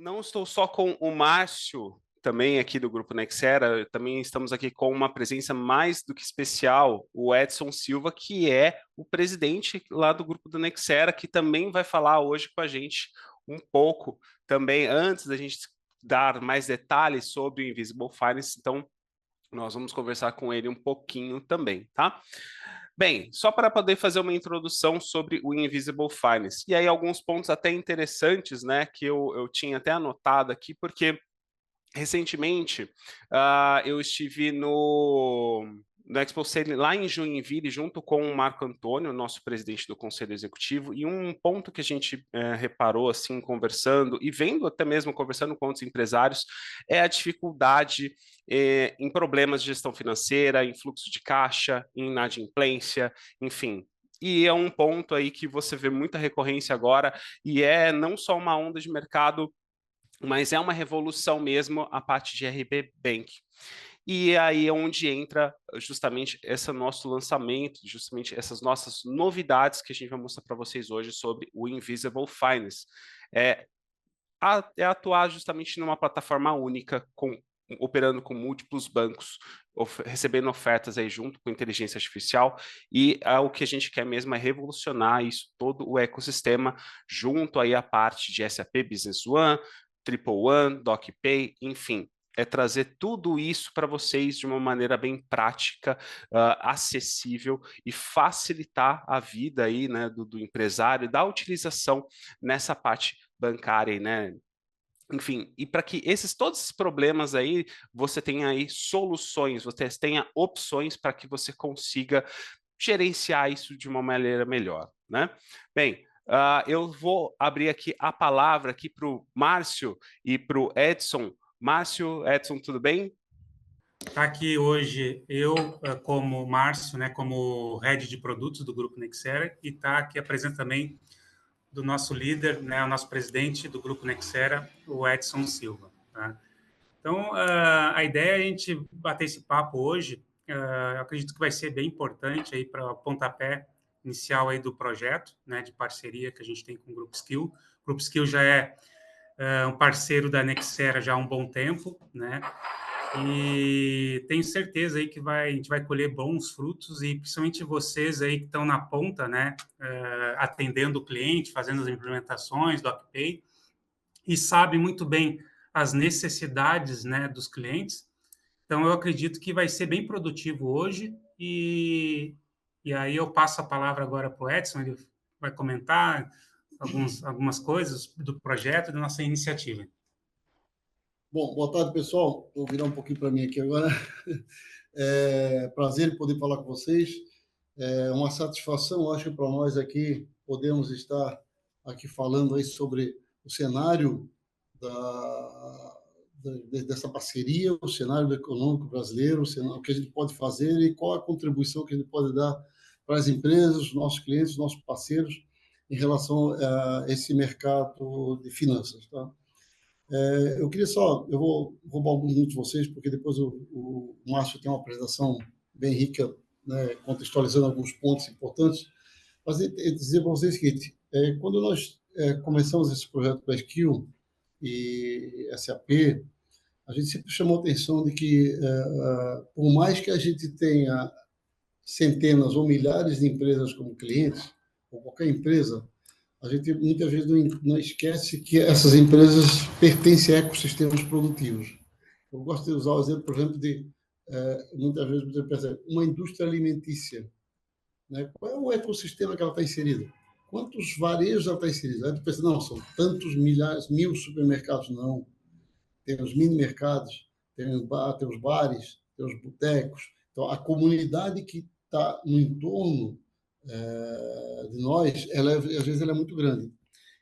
Não estou só com o Márcio, também aqui do Grupo Nexera, também estamos aqui com uma presença mais do que especial, o Edson Silva, que é o presidente lá do Grupo do Nexera, que também vai falar hoje com a gente um pouco também, antes da gente dar mais detalhes sobre o Invisible Finance, então nós vamos conversar com ele um pouquinho também, tá? Bem, só para poder fazer uma introdução sobre o Invisible Finance. E aí, alguns pontos até interessantes, né, que eu tinha até anotado aqui, porque recentemente eu estive no Expo Sale lá em Joinville, junto com o Marco Antônio, nosso presidente do Conselho Executivo, e um ponto que a gente reparou, assim, conversando, e vendo até mesmo conversando com outros empresários, é a dificuldade em problemas de gestão financeira, em fluxo de caixa, em inadimplência, enfim. E é um ponto aí que você vê muita recorrência agora, e é não só uma onda de mercado, mas é uma revolução mesmo a parte de RB Bank. E aí é onde entra justamente esse nosso lançamento, justamente essas nossas novidades que a gente vai mostrar para vocês hoje sobre o Invisible Finance. É, é atuar justamente numa plataforma única, operando com múltiplos bancos, recebendo ofertas aí junto com inteligência artificial, e o que a gente quer mesmo é revolucionar isso, todo o ecossistema, junto aí à parte de SAP Business One, Triple One, DocPay, enfim, é trazer tudo isso para vocês de uma maneira bem prática, acessível e facilitar a vida aí, né, do empresário, da utilização nessa parte bancária, né? Enfim, e para que todos esses problemas aí, você tenha aí soluções, você tenha opções para que você consiga gerenciar isso de uma maneira melhor, né? Bem, eu vou abrir aqui a palavra aqui para o Márcio e para o Edson. Márcio, Edson, tudo bem? Está aqui hoje eu, como Márcio, né, como head de produtos do Grupo Nexera, e está aqui a presença também do nosso líder, né, o nosso presidente do Grupo Nexera, o Edson Silva. Tá? Então, a ideia é a gente bater esse papo hoje. Eu acredito que vai ser bem importante aí para o pontapé inicial aí do projeto, né, de parceria que a gente tem com o Grupo Skill. O Grupo Skill já é um parceiro da Nexera já há um bom tempo, né? E tenho certeza aí que a gente vai colher bons frutos, e principalmente vocês aí que estão na ponta, né, atendendo o cliente, fazendo as implementações do DocPay, e sabe muito bem as necessidades, né, dos clientes. Então, eu acredito que vai ser bem produtivo hoje, e aí eu passo a palavra agora para o Edson, ele vai comentar algumas coisas do projeto, da nossa iniciativa. Bom, boa tarde, pessoal. Vou virar um pouquinho para mim aqui agora. É prazer em poder falar com vocês. É uma satisfação, acho, para nós aqui podemos estar aqui falando aí sobre o cenário dessa parceria, o cenário econômico brasileiro, o que a gente pode fazer e qual a contribuição que a gente pode dar para as empresas, os nossos clientes, os nossos parceiros, em relação a esse mercado de finanças, tá? Eu queria eu vou roubar alguns minutos de vocês, porque depois o Márcio tem uma apresentação bem rica, né, contextualizando alguns pontos importantes, mas dizer para vocês o seguinte: quando nós começamos esse projeto da Skill e SAP, a gente sempre chamou a atenção de que, por mais que a gente tenha centenas ou milhares de empresas como clientes, ou qualquer empresa, a gente muitas vezes não esquece que essas empresas pertencem a ecossistemas produtivos. Eu gosto de usar o exemplo, por exemplo, de muitas vezes você pensa uma indústria alimentícia, né? Qual é o ecossistema que ela está inserida? Quantos varejos ela está inserida? Aí tu pensa, não, são tantos milhares, mil supermercados. Não. Tem os mini mercados, tem os bares, tem os botecos. Então, a comunidade que está no entorno de nós, às vezes ela é muito grande.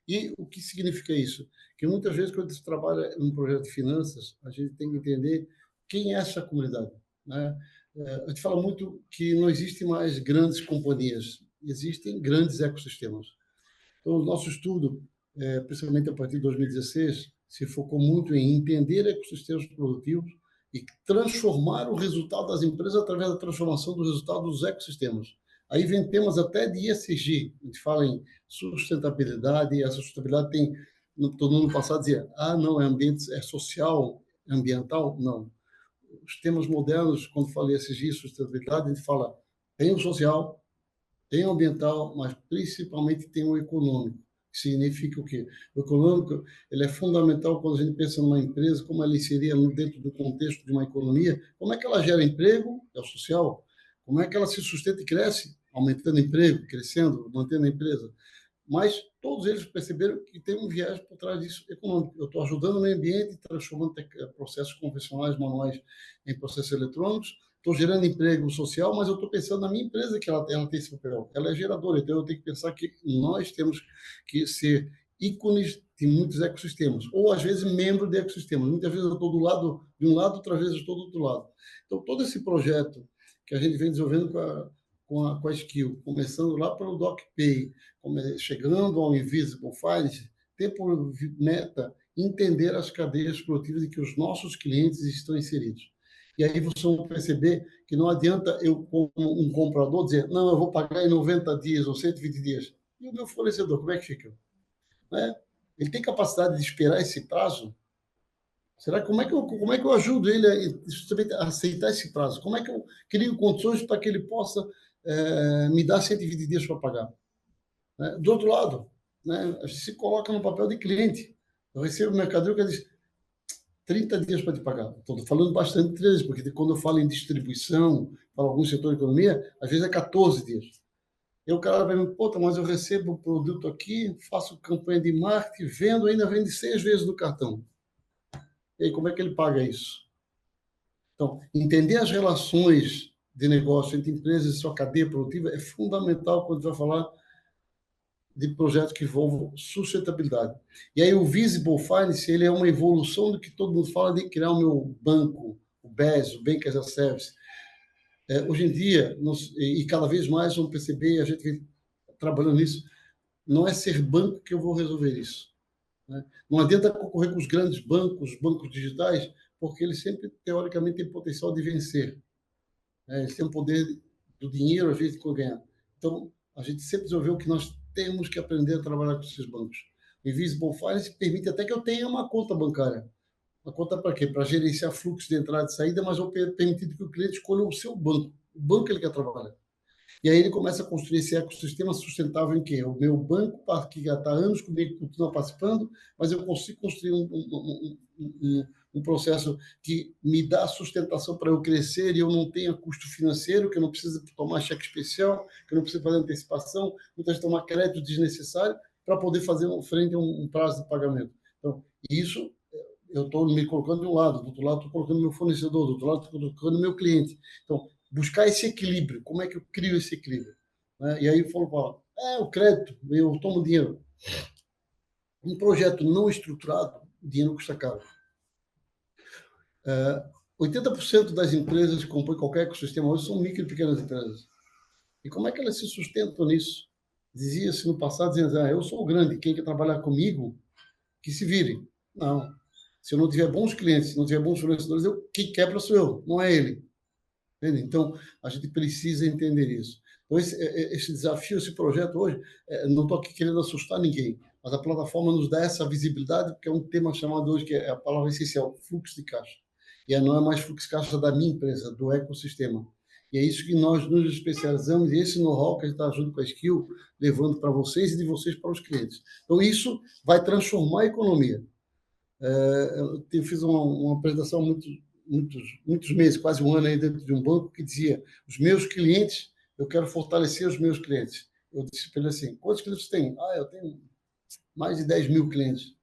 E o que significa isso? Que muitas vezes, quando se trabalha em um projeto de finanças, a gente tem que entender quem é essa comunidade, né? A gente fala muito que não existem mais grandes companhias, existem grandes ecossistemas. Então, o nosso estudo, principalmente a partir de 2016, se focou muito em entender ecossistemas produtivos e transformar o resultado das empresas através da transformação do resultado dos ecossistemas. Aí vem temas até de ESG, a gente fala em sustentabilidade, e essa sustentabilidade tem todo mundo no passado dizia, não, é ambiente, é social, é ambiental. Não. Os temas modernos, quando falei esses dias, sustentabilidade, a gente fala, tem o social, tem o ambiental, mas principalmente tem o econômico. Que significa o quê? O econômico, ele é fundamental quando a gente pensa numa empresa, como ela seria dentro do contexto de uma economia, como é que ela gera emprego, é o social, como é que ela se sustenta e cresce, aumentando emprego, crescendo, mantendo a empresa. Mas todos eles perceberam que tem um viés por trás disso econômico. Eu estou ajudando o meio ambiente, transformando processos convencionais, manuais, em processos eletrônicos, estou gerando emprego social, mas eu estou pensando na minha empresa que ela tem esse papel. Ela é geradora, então eu tenho que pensar que nós temos que ser ícones de muitos ecossistemas, ou às vezes membro de ecossistemas. Muitas vezes eu estou do lado de um lado, outras vezes eu estou do outro lado. Então, todo esse projeto que a gente vem desenvolvendo com a Skill, começando lá pelo DocPay, chegando ao Invisible Finance, tem por meta entender as cadeias produtivas em que os nossos clientes estão inseridos. E aí vocês vão perceber que não adianta eu, como um comprador, dizer, não, eu vou pagar em 90 dias ou 120 dias. E o meu fornecedor, como é que fica? Né? Ele tem capacidade de esperar esse prazo? Será como é que eu ajudo ele a aceitar esse prazo? Como é que eu crio condições para que ele possa me dar 120 dias para pagar? Né? Do outro lado, né, a gente se coloca no papel de cliente. Eu recebo mercadoria que diz 30 dias para te pagar. Estou falando bastante de 13, porque quando eu falo em distribuição, para algum setor de economia, às vezes é 14 dias. E o cara vai me, puta, mas eu recebo o produto aqui, faço campanha de marketing, vendo, ainda vende 6 vezes no cartão. E aí, como é que ele paga isso? Então, entender as relações de negócio entre empresas e sua cadeia produtiva é fundamental quando vai falar de projetos que envolvam sustentabilidade. E aí o Visible Finance, ele é uma evolução do que todo mundo fala de criar o meu banco, o BES, o Bank as a Service. Hoje em dia, e cada vez mais vamos perceber, a gente vem trabalhando nisso, não é ser banco que eu vou resolver isso. Né? Não adianta concorrer com os grandes bancos, bancos digitais, porque eles sempre, teoricamente, têm potencial de vencer. Eles têm o poder do dinheiro, às vezes, de ganhar. Então, a gente sempre resolveu que nós temos que aprender a trabalhar com esses bancos. O Invisible Finance permite até que eu tenha uma conta bancária. Uma conta para quê? Para gerenciar fluxo de entrada e saída, mas eu permitindo que o cliente escolha o seu banco, o banco que ele quer trabalhar. E aí ele começa a construir esse ecossistema sustentável em que o meu banco, que já está há anos comigo, continua participando, mas eu consigo construir um processo que me dá sustentação para eu crescer e eu não tenha custo financeiro, que eu não preciso tomar cheque especial, que eu não preciso fazer antecipação, muitas vezes tomar crédito desnecessário para poder fazer frente a um prazo de pagamento. Então, isso eu estou me colocando de um lado, do outro lado estou colocando meu fornecedor, do outro lado estou colocando meu cliente. Então, buscar esse equilíbrio. Como é que eu crio esse equilíbrio? E aí eu falo, o crédito, eu tomo dinheiro. Um projeto não estruturado, o dinheiro custa caro. 80% das empresas que compõem qualquer ecossistema hoje são micro e pequenas empresas. E como é que elas se sustentam nisso? Dizia-se no passado, dizendo, eu sou o grande, quem quer trabalhar comigo, que se vire. Não. Se eu não tiver bons clientes, se não tiver bons fornecedores, quem quebra sou eu, não é ele. Entende? Então, a gente precisa entender isso. Então, esse desafio, esse projeto hoje, não estou aqui querendo assustar ninguém, mas a plataforma nos dá essa visibilidade, porque é um tema chamado hoje, que é a palavra essencial, fluxo de caixa. E não é mais fluxo de caixa da minha empresa, do ecossistema. E é isso que nós nos especializamos, e esse know-how que a gente está junto com a Skill, levando para vocês e de vocês para os clientes. Então, isso vai transformar a economia. Eu fiz uma apresentação muitos meses, quase um ano aí dentro de um banco, que dizia, os meus clientes, eu quero fortalecer os meus clientes. Eu disse para ele assim, quantos clientes você tem? Eu tenho mais de 10 mil clientes.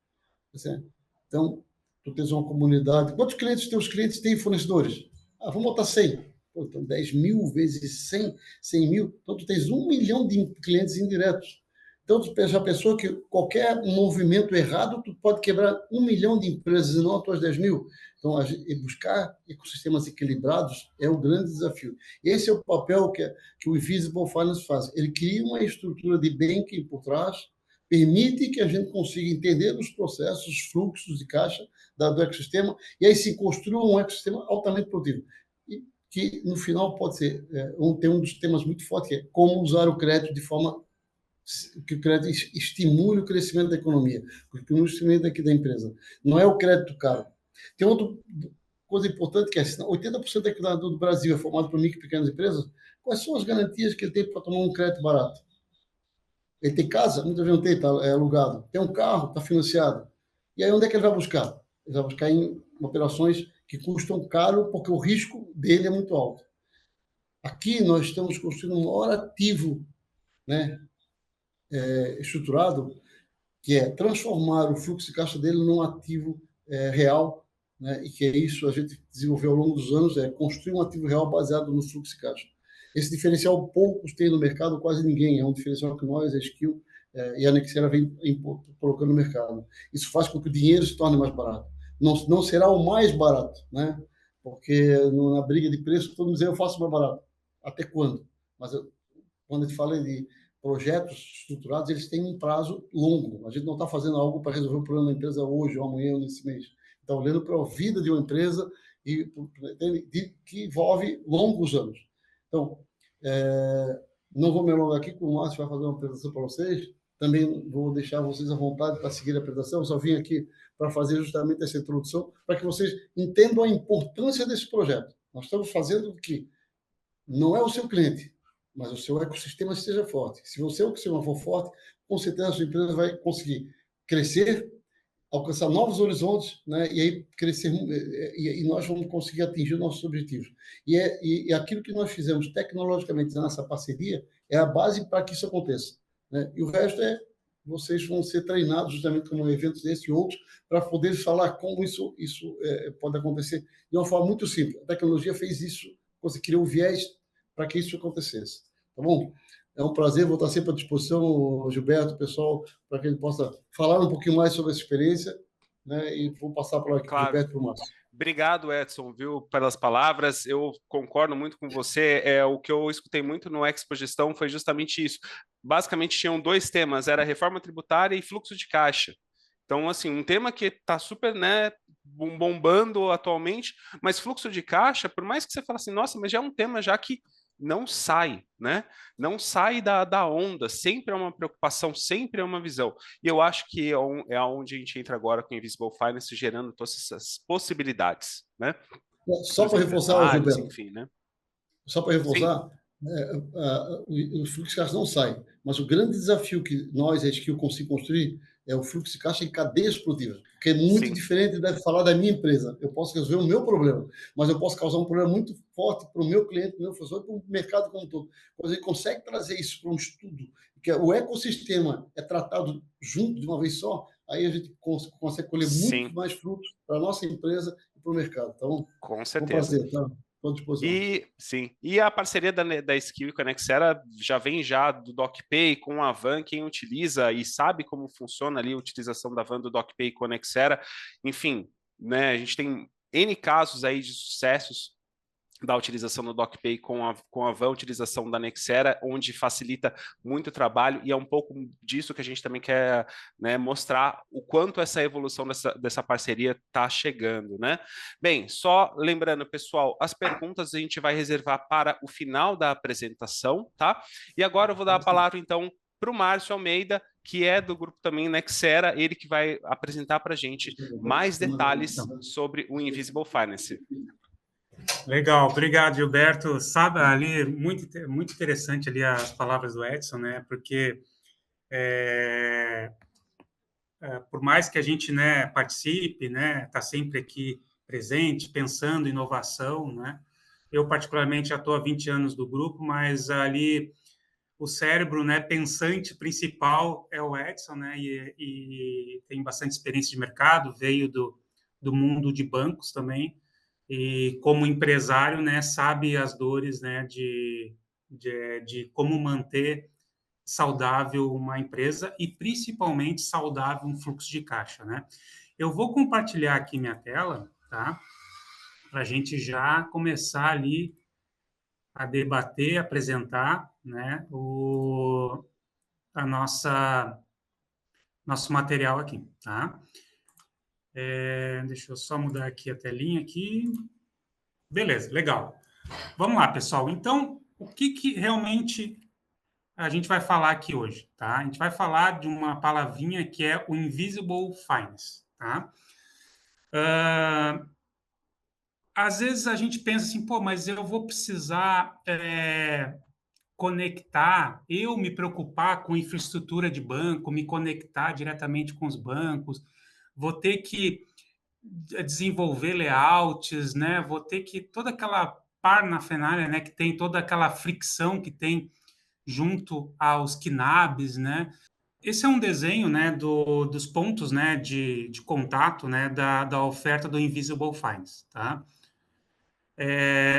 Então, tu tens uma comunidade. Quantos clientes teus clientes têm fornecedores? Vamos botar 100. Pô, então, 10 mil vezes 100, 100 mil. Então, tu tens 1 milhão de clientes indiretos. Então, tu já pensou que qualquer movimento errado, tu pode quebrar 1 milhão de empresas e não as tuas 10 mil? Então, buscar ecossistemas equilibrados é o grande desafio. Esse é o papel que o Invisible Finance faz. Ele cria uma estrutura de banking por trás, permite que a gente consiga entender os processos, os fluxos de caixa do ecossistema, e aí se construa um ecossistema altamente produtivo. E que, no final, pode ser, tem um dos temas muito fortes, que é como usar o crédito de forma que o crédito estimule o crescimento da economia, o crescimento aqui da empresa. Não é o crédito caro. Tem outra coisa importante que é, 80% da economia do Brasil é formado por micro e pequenas empresas. Quais são as garantias que ele tem para tomar um crédito barato? Ele tem casa? Muitas vezes não tem, está alugado. Tem um carro? Está financiado. E aí onde é que ele vai buscar? Ele vai buscar em operações que custam caro porque o risco dele é muito alto. Aqui nós estamos construindo um maior ativo, né, estruturado, que é transformar o fluxo de caixa dele num ativo real, né, e que é isso a gente desenvolveu ao longo dos anos, é construir um ativo real baseado no fluxo de caixa. Esse diferencial poucos têm no mercado, quase ninguém, é um diferencial que nós, a Skill e a Nexera vem colocando no mercado. Isso faz com que o dinheiro se torne mais barato. Não será o mais barato, né? Porque na briga de preço, todo mundo diz, eu faço mais barato. Até quando? Mas quando a gente fala de projetos estruturados, eles têm um prazo longo. A gente não está fazendo algo para resolver o problema da empresa hoje, ou amanhã, ou nesse mês. Está olhando para a vida de uma empresa que envolve longos anos. Então, não vou me alongar aqui, porque o Márcio vai fazer uma apresentação para vocês. Também vou deixar vocês à vontade para seguir a apresentação. Só vim aqui para fazer justamente essa introdução, para que vocês entendam a importância desse projeto. Nós estamos fazendo o que não é o seu cliente, mas o seu ecossistema esteja forte. Se você, o ecossistema for forte, com certeza a sua empresa vai conseguir crescer, alcançar novos horizontes, né? E aí crescer, e nós vamos conseguir atingir nossos objetivos. E aquilo que nós fizemos tecnologicamente nessa parceria é a base para que isso aconteça, né? E o resto vocês vão ser treinados justamente como eventos desses e outros para poder falar como isso pode acontecer de uma forma muito simples. A tecnologia fez isso, você criou o viés para que isso acontecesse. Tá bom? É um prazer, vou estar sempre à disposição, Gilberto, pessoal, para que ele possa falar um pouquinho mais sobre essa experiência, né? E vou passar para o Gilberto e para o Márcio. Obrigado, Edson, viu, pelas palavras. Eu concordo muito com você. O que eu escutei muito no Expo Gestão foi justamente isso. Basicamente, tinham dois temas, era reforma tributária e fluxo de caixa. Então, assim, um tema que está super, né, bombando atualmente, mas fluxo de caixa, por mais que você fale assim, nossa, mas já é um tema já que não sai, né? Não sai da onda, sempre é uma preocupação, sempre é uma visão. E eu acho que é onde a gente entra agora com o Invisible Finance, gerando todas essas possibilidades, né? Só para reforçar, Gilberto, enfim, né? Só para reforçar, o fluxo de caixa não sai, mas o grande desafio que nós, a Skill, conseguimos construir é o fluxo de caixa em cadeias produtivas, porque é muito diferente de falar da minha empresa. Eu posso resolver o meu problema, mas eu posso causar um problema muito forte para o meu cliente, para o meu fornecedor, para o mercado como um todo. Quando a gente consegue trazer isso para um estudo, que o ecossistema é tratado junto de uma vez só, aí a gente consegue colher muito mais frutos para a nossa empresa e para o mercado. Então, com certeza. Um prazer, tá? E a parceria da Skill com a Nexera já vem já do DocPay com a Van, quem utiliza e sabe como funciona ali a utilização da Van do DocPay com a Nexera, enfim, né, a gente tem N casos aí de sucessos da utilização do DocPay com a Van, utilização da Nexera, onde facilita muito o trabalho, e é um pouco disso que a gente também quer, né, mostrar o quanto essa evolução dessa parceria está chegando, né? Bem, só lembrando, pessoal, as perguntas a gente vai reservar para o final da apresentação, tá? E agora eu vou dar a palavra, então, para o Márcio Almeida, que é do grupo também Nexera, ele que vai apresentar para a gente mais detalhes sobre o Invisible Finance. Legal, obrigado, Gilberto. Sabe, ali, muito interessante ali as palavras do Edson, né? Porque por mais que a gente, né, participe, né, está sempre aqui presente, pensando em inovação, né? Eu, particularmente, já estou há 20 anos do grupo, mas ali o cérebro, né, pensante principal é o Edson, né? E tem bastante experiência de mercado, veio do mundo de bancos também, e como empresário, né, sabe as dores, né, de como manter saudável uma empresa e principalmente saudável um fluxo de caixa, né? Eu vou compartilhar aqui minha tela, tá? Para a gente já começar ali a debater, apresentar, né, nosso material aqui, tá? Deixa eu só mudar aqui a telinha aqui. Beleza, legal. Vamos lá, pessoal. Então, o que realmente a gente vai falar aqui hoje, tá? A gente vai falar de uma palavrinha que é o Invisible Finance, tá? Às vezes a gente pensa assim, pô, mas eu vou precisar conectar, eu me preocupar com infraestrutura de banco, me conectar diretamente com os bancos, vou ter que desenvolver layouts, né? Vou ter que toda aquela parnafernália, né? Que tem toda aquela fricção que tem junto aos KNABs, né? Esse é um desenho, né, dos pontos, né, de contato, né, da oferta do Invisible Finance, tá?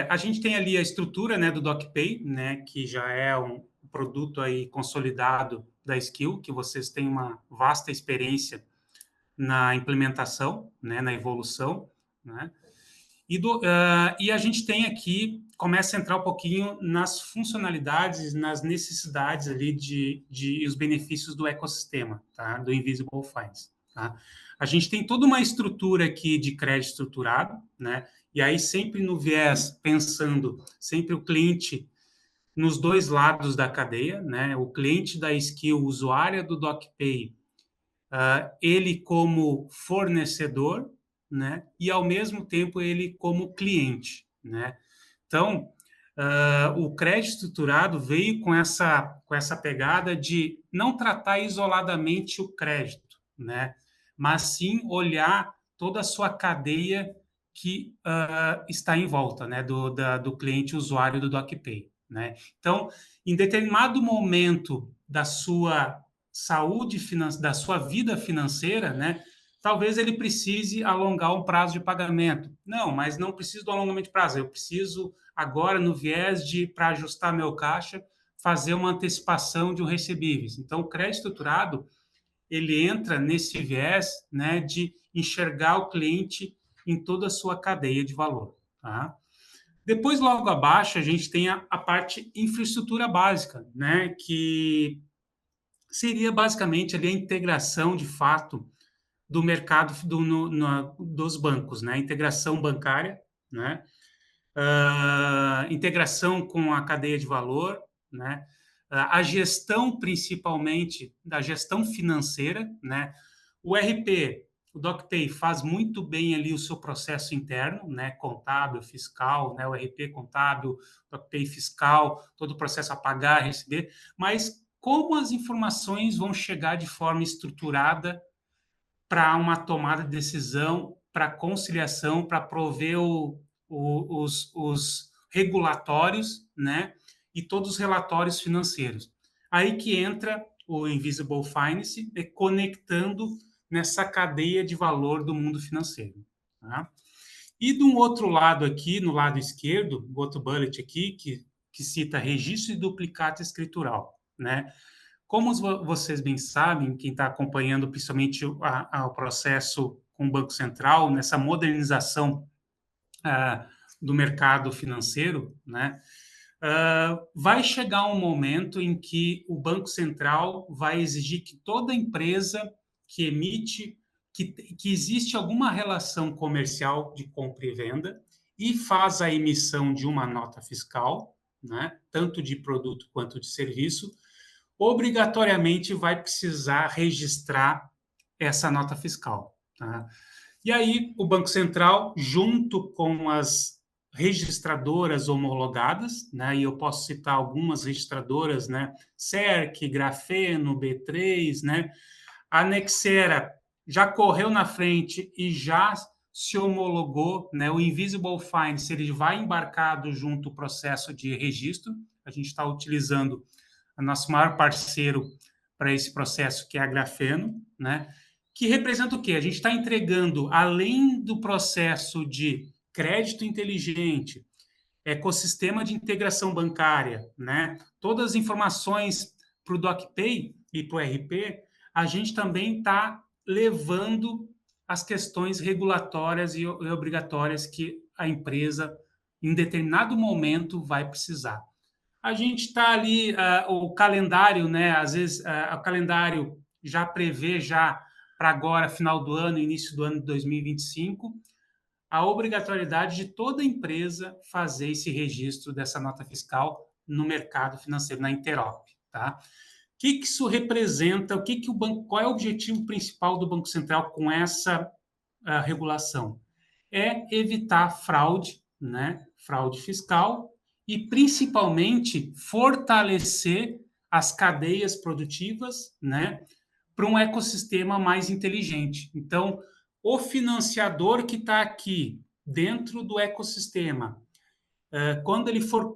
A gente tem ali a estrutura, né, do DocPay, né, que já é um produto aí consolidado da Skill, que vocês têm uma vasta experiência na implementação, né, na evolução, né? E a gente tem aqui, começa a entrar um pouquinho nas funcionalidades, nas necessidades ali de os benefícios do ecossistema, tá? Do Invisible Finance, tá? A gente tem toda uma estrutura aqui de crédito estruturado, né? E aí sempre no viés, pensando sempre o cliente nos dois lados da cadeia, né? O cliente da Skill, o usuário do DocPay, ele como fornecedor, né? E ao mesmo tempo ele como cliente, né? Então, o crédito estruturado veio com essa pegada de não tratar isoladamente o crédito, né? Mas sim olhar toda a sua cadeia que está em volta, né? Do cliente usuário do DocPay, né? Então, em determinado momento da sua saúde financeira, da sua vida financeira, né? Talvez ele precise alongar um prazo de pagamento. Não, mas não preciso do alongamento de prazo. Eu preciso agora, no viés de, para ajustar meu caixa, fazer uma antecipação de um recebíveis. Então, o crédito estruturado, ele entra nesse viés, né, de enxergar o cliente em toda a sua cadeia de valor, tá? Depois, logo abaixo, a gente tem a parte infraestrutura básica, né, que seria basicamente ali a integração de fato do mercado dos bancos, né? Integração bancária, né? Integração com a cadeia de valor, né? A gestão principalmente da gestão financeira, né? O RP, o DocPay faz muito bem ali o seu processo interno, né? Contábil, fiscal, né? O RP contábil, DocPay fiscal, todo o processo a pagar, a receber, mas como as informações vão chegar de forma estruturada para uma tomada de decisão, para conciliação, para prover os regulatórios, né? E todos os relatórios financeiros. Aí que entra o Invisible Finance, conectando nessa cadeia de valor do mundo financeiro. Tá? E de um outro lado aqui, no lado esquerdo, o outro bullet aqui, que cita registro e duplicata escritural, né? Como vocês bem sabem, quem está acompanhando principalmente o processo com o Banco Central, nessa modernização do mercado financeiro, né, vai chegar um momento em que o Banco Central vai exigir que toda empresa que emite, que existe alguma relação comercial de compra e venda e faz a emissão de uma nota fiscal, né, tanto de produto quanto de serviço, obrigatoriamente vai precisar registrar essa nota fiscal. Tá? E aí, o Banco Central, junto com as registradoras homologadas, né, e eu posso citar algumas registradoras, né, CERC, Grafeno, B3, né, a Nexera já correu na frente e já se homologou, né, o Invisible Finance, ele vai embarcado junto ao processo de registro, a gente está utilizando o nosso maior parceiro para esse processo, que é a Grafeno, né? Que representa o quê? A gente está entregando, além do processo de crédito inteligente, ecossistema de integração bancária, né? Todas as informações para o DocPay e para o RP, a gente também está levando as questões regulatórias e obrigatórias que a empresa, em determinado momento, vai precisar. A gente está ali, o calendário, né? Às vezes o calendário já prevê já para agora, final do ano, início do ano de 2025, a obrigatoriedade de toda empresa fazer esse registro dessa nota fiscal no mercado financeiro, na Interop. tá? O que isso representa? Qual é o objetivo principal do Banco Central com essa regulação? É evitar fraude, né? Fraude fiscal e, principalmente, fortalecer as cadeias produtivas, né? Para um ecossistema mais inteligente. Então, o financiador que está aqui dentro do ecossistema, quando ele for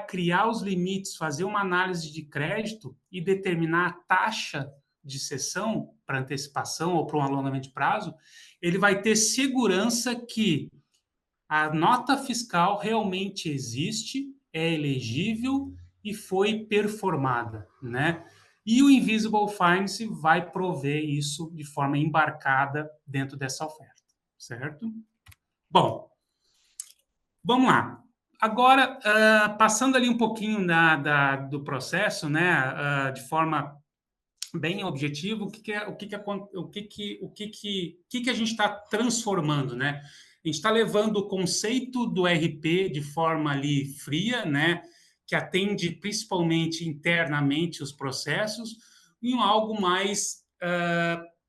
criar os limites, fazer uma análise de crédito e determinar a taxa de cessão para antecipação ou para um alongamento de prazo, ele vai ter segurança que a nota fiscal realmente existe, é elegível e foi performada, né? E o Invisible Finance vai prover isso de forma embarcada dentro dessa oferta, certo? Bom, vamos lá. Agora, passando ali um pouquinho do processo, né, de forma bem objetiva, o que a gente está transformando, né? A gente está levando o conceito do RP de forma ali fria, né, que atende principalmente internamente os processos, em algo mais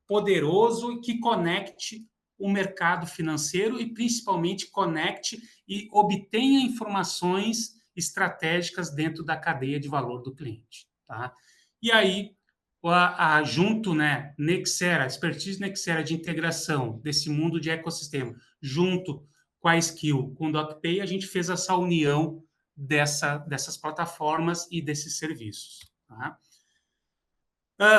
poderoso que conecte o mercado financeiro e principalmente conecte e obtenha informações estratégicas dentro da cadeia de valor do cliente, tá? E aí, junto, né, Nexera, expertise Nexera de integração desse mundo de ecossistema, junto com a Skill, com o DocPay, a gente fez essa união dessas plataformas e desses serviços, tá?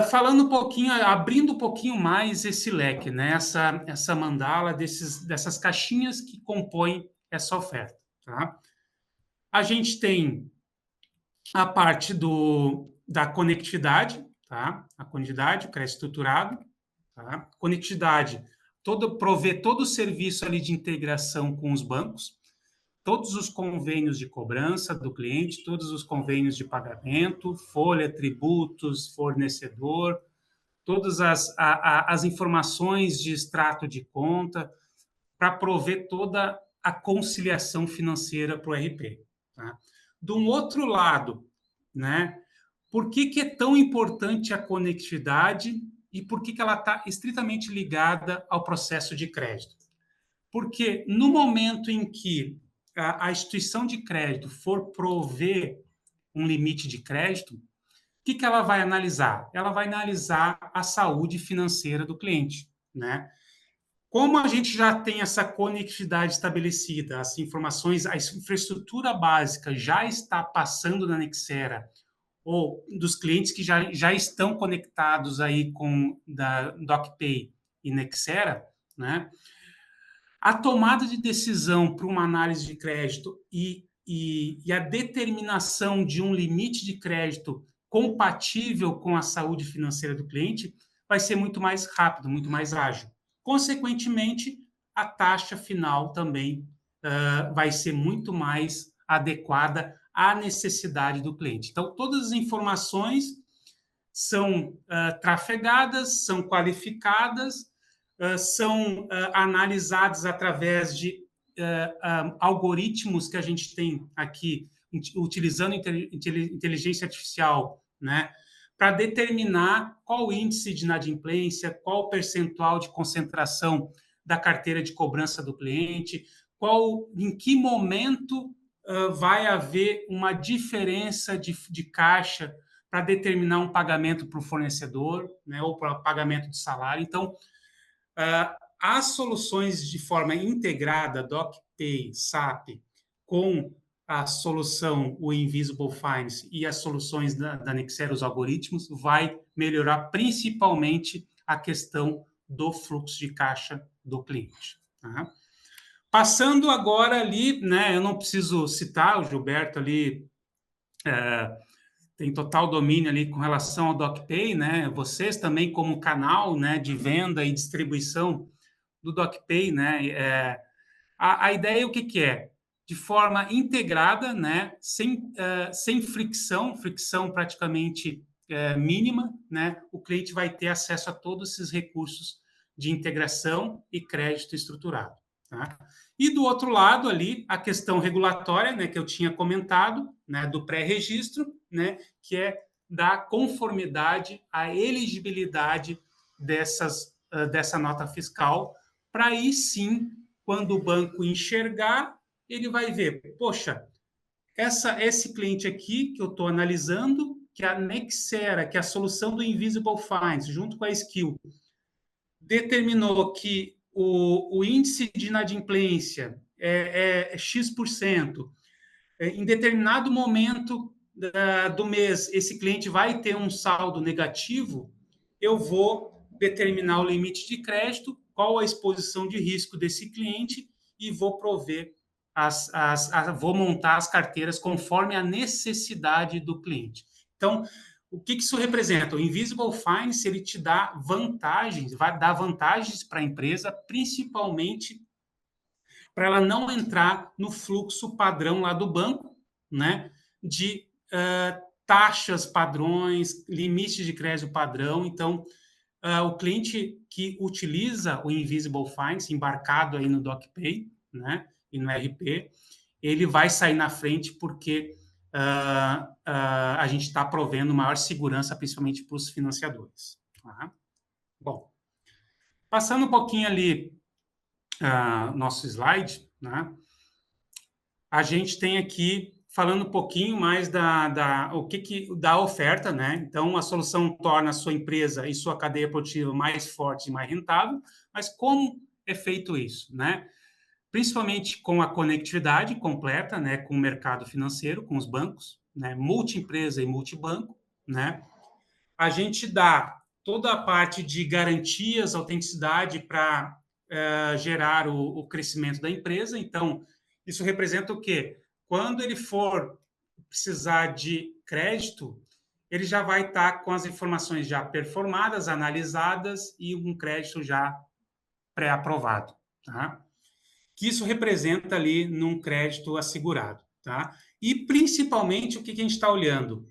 Falando um pouquinho, abrindo um pouquinho mais esse leque, né? Essa mandala dessas caixinhas que compõem essa oferta, tá? A gente tem a parte da conectividade, tá? A conectividade, o crédito estruturado, tá? Conectividade, prover todo o serviço ali de integração com os bancos, todos os convênios de cobrança do cliente, todos os convênios de pagamento, folha, tributos, fornecedor, todas as informações de extrato de conta, para prover toda a conciliação financeira para o RP. Tá? De um outro lado, né, por que é tão importante a conectividade e por que ela está estritamente ligada ao processo de crédito? Porque no momento em que a instituição de crédito for prover um limite de crédito, o que ela vai analisar? Ela vai analisar a saúde financeira do cliente, né? Como a gente já tem essa conectividade estabelecida, as informações, a infraestrutura básica já está passando na Nexera, ou dos clientes que já estão conectados aí com da DocPay e Nexera, né? A tomada de decisão para uma análise de crédito e a determinação de um limite de crédito compatível com a saúde financeira do cliente vai ser muito mais rápido, muito mais ágil. Consequentemente, a taxa final também vai ser muito mais adequada à necessidade do cliente. Então, todas as informações são trafegadas, são qualificadas, são analisados através de algoritmos que a gente tem aqui, utilizando inteligência artificial, né, para determinar qual o índice de inadimplência, qual o percentual de concentração da carteira de cobrança do cliente, em que momento vai haver uma diferença de caixa para determinar um pagamento para o fornecedor, né, ou para pagamento de salário. Então, as soluções de forma integrada, DocPay, SAP, com a solução, o Invisible Finance e as soluções da Nexera, os algoritmos, vai melhorar principalmente a questão do fluxo de caixa do cliente. Tá? Passando agora ali, né, eu não preciso citar, o Gilberto ali tem total domínio ali com relação ao DocPay, né? Vocês também como canal, né, de venda e distribuição do DocPay, né? A ideia o que é? De forma integrada, né? Sem fricção praticamente mínima, né? O cliente vai ter acesso a todos esses recursos de integração e crédito estruturado. Tá? E do outro lado ali, a questão regulatória, né, que eu tinha comentado, né, do pré-registro, né, que é da conformidade, a elegibilidade dessa nota fiscal, para aí sim, quando o banco enxergar, ele vai ver, poxa, esse cliente aqui que eu estou analisando, que a Nexera, que é a solução do Invisible Finance, junto com a Skill, determinou que o índice de inadimplência é X%, em determinado momento do mês, esse cliente vai ter um saldo negativo, eu vou determinar o limite de crédito, qual a exposição de risco desse cliente e vou prover, vou montar as carteiras conforme a necessidade do cliente. Então, o que isso representa? O Invisible Finance, ele te dá vantagens, vai dar vantagens para a empresa, principalmente para ela não entrar no fluxo padrão lá do banco, né, de taxas padrões, limites de crédito padrão. Então, o cliente que utiliza o Invisible Finance embarcado aí no DocPay, né, e no RP, ele vai sair na frente porque a gente está provendo maior segurança, principalmente para os financiadores. Tá? Bom, passando um pouquinho ali nosso slide, né? A gente tem aqui falando um pouquinho mais da oferta, né? Então, a solução torna a sua empresa e sua cadeia produtiva mais forte e mais rentável, mas como é feito isso, né? Principalmente com a conectividade completa, né, com o mercado financeiro, com os bancos, né, multi-empresa e multibanco, né? A gente dá toda a parte de garantias, autenticidade para gerar o crescimento da empresa. Então, isso representa o quê? Quando ele for precisar de crédito, ele já vai estar com as informações já performadas, analisadas e um crédito já pré-aprovado, tá? Que isso representa ali num crédito assegurado, tá? E principalmente o que a gente está olhando?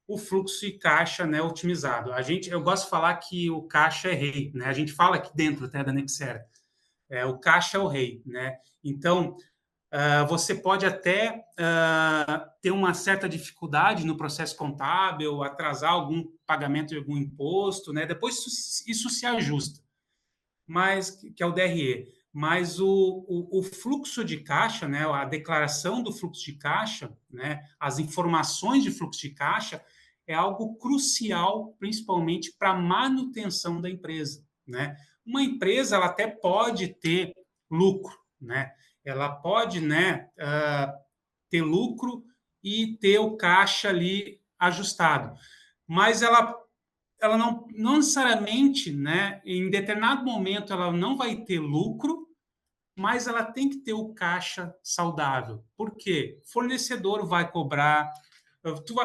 O fluxo de caixa, né, otimizado. Eu gosto de falar que o caixa é rei, né? A gente fala aqui dentro até da Nexera, o caixa é o rei, né? Então, você pode até ter uma certa dificuldade no processo contábil, atrasar algum pagamento de algum imposto, né? Depois isso se ajusta, mas que é o DRE. Mas o fluxo de caixa, né, a declaração do fluxo de caixa, né, as informações de fluxo de caixa, é algo crucial, principalmente para a manutenção da empresa, né? Uma empresa ela até pode ter lucro, né? Ela pode, né, ter lucro e ter o caixa ali ajustado, mas ela não necessariamente, né, em determinado momento ela não vai ter lucro, mas ela tem que ter o caixa saudável. Por quê? Fornecedor vai cobrar,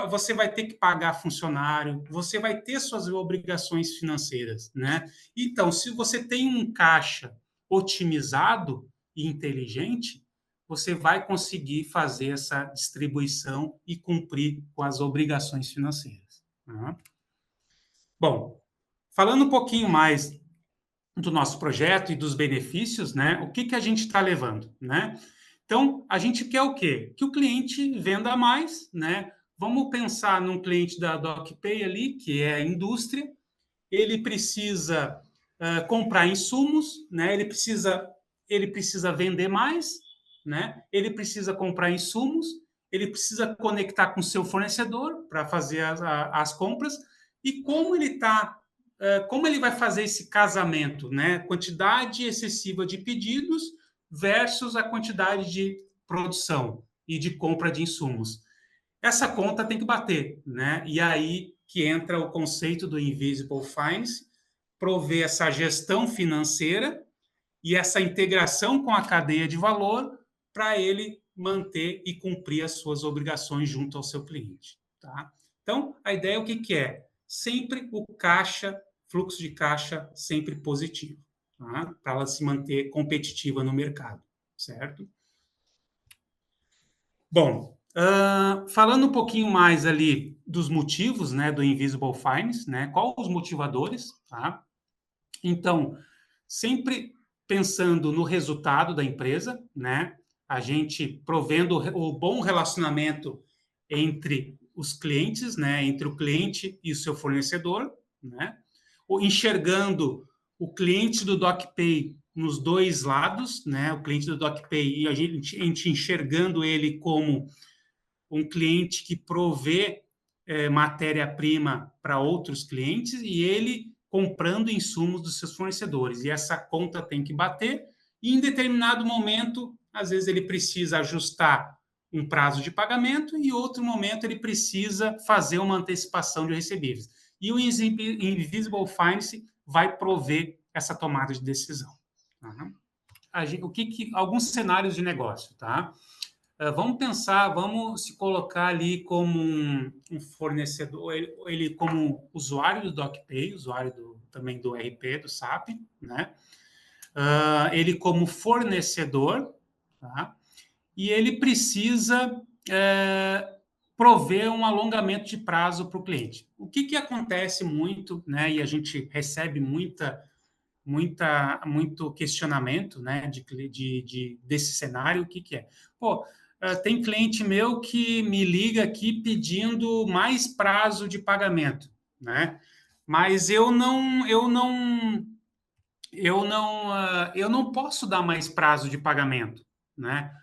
você vai ter que pagar funcionário, você vai ter suas obrigações financeiras, né? Então, se você tem um caixa otimizado e inteligente, você vai conseguir fazer essa distribuição e cumprir com as obrigações financeiras. Tá? Bom, falando um pouquinho mais do nosso projeto e dos benefícios, né? O que a gente está levando, né? Então, a gente quer o quê? Que o cliente venda mais, né? Vamos pensar num cliente da DocPay ali, que é a indústria, ele precisa comprar insumos, né? Ele precisa vender mais, né? Ele precisa comprar insumos, ele precisa conectar com o seu fornecedor para fazer as compras, e como ele vai fazer esse casamento, né? Quantidade excessiva de pedidos versus a quantidade de produção e de compra de insumos. Essa conta tem que bater, né? E aí que entra o conceito do Invisible Finance, prover essa gestão financeira e essa integração com a cadeia de valor para ele manter e cumprir as suas obrigações junto ao seu cliente, tá? Então, a ideia é o que é? Sempre o caixa, fluxo de caixa sempre positivo, tá? Para ela se manter competitiva no mercado, certo? Bom, falando um pouquinho mais ali dos motivos, né, do Invisible Finance, né? Quais os motivadores, tá? Então, sempre pensando no resultado da empresa, né? A gente provendo o bom relacionamento entre os clientes, né, entre o cliente e o seu fornecedor, né, ou enxergando o cliente do DocPay nos dois lados, né, o cliente do DocPay e a gente enxergando ele como um cliente que provê matéria-prima para outros clientes e ele comprando insumos dos seus fornecedores. E essa conta tem que bater e, em determinado momento, às vezes ele precisa ajustar um prazo de pagamento e, em outro momento, ele precisa fazer uma antecipação de recebíveis. E o Invisible Finance vai prover essa tomada de decisão. Uhum. Alguns cenários de negócio, tá? Vamos pensar, vamos se colocar ali como um fornecedor, ele como usuário do DocPay, usuário também do RP, do SAP, né? Ele como fornecedor, tá? E ele precisa prover um alongamento de prazo para o cliente. O que acontece muito, né? E a gente recebe muito questionamento, né, desse cenário. O que é? Pô, tem cliente meu que me liga aqui pedindo mais prazo de pagamento, né? Mas eu não posso dar mais prazo de pagamento, né?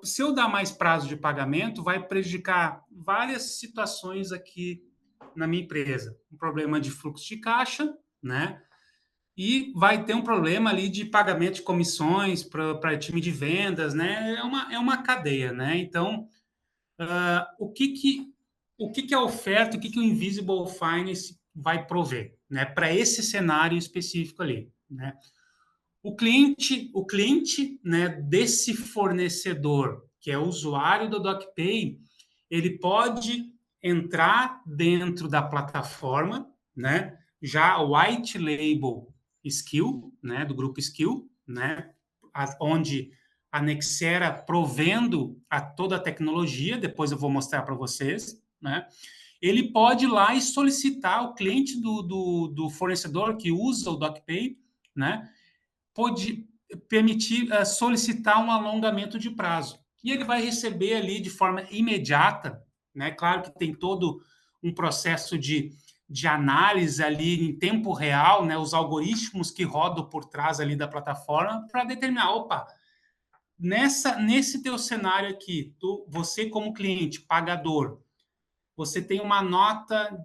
Se eu dar mais prazo de pagamento, vai prejudicar várias situações aqui na minha empresa. Um problema de fluxo de caixa, né? E vai ter um problema ali de pagamento de comissões para time de vendas, né? É uma cadeia, né? Então, o que a oferta, o que o Invisible Finance vai prover, né? Para esse cenário específico ali, né? O cliente, né, desse fornecedor, que é o usuário do DocPay, ele pode entrar dentro da plataforma, né? Já white label Skill, né, do grupo Skill, né, onde a Nexera provendo toda a tecnologia, depois eu vou mostrar para vocês, né, ele pode ir lá e solicitar o cliente do fornecedor que usa o DocPay, né, pode permitir solicitar um alongamento de prazo. E ele vai receber ali de forma imediata, né, claro que tem todo um processo de análise ali em tempo real, né, os algoritmos que rodam por trás ali da plataforma para determinar, opa, nesse teu cenário aqui, você como cliente, pagador, você tem uma nota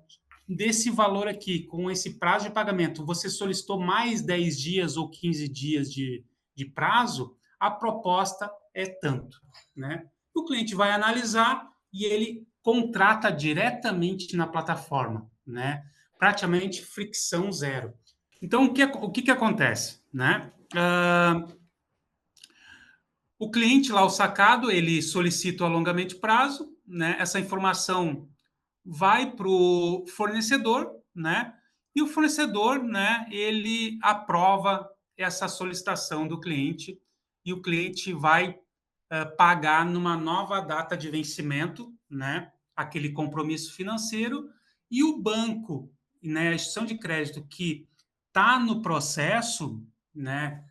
desse valor aqui, com esse prazo de pagamento, você solicitou mais 10 dias ou 15 dias de prazo, a proposta é tanto, né? O cliente vai analisar e ele contrata diretamente na plataforma, né? Praticamente fricção zero. Então, o que acontece, né? O cliente lá, o sacado, ele solicita o alongamento de prazo, né? Essa informação vai para o fornecedor, né? E o fornecedor, né, ele aprova essa solicitação do cliente e o cliente vai pagar numa nova data de vencimento, né, aquele compromisso financeiro, e o banco, né, a instituição de crédito que está no processo, né,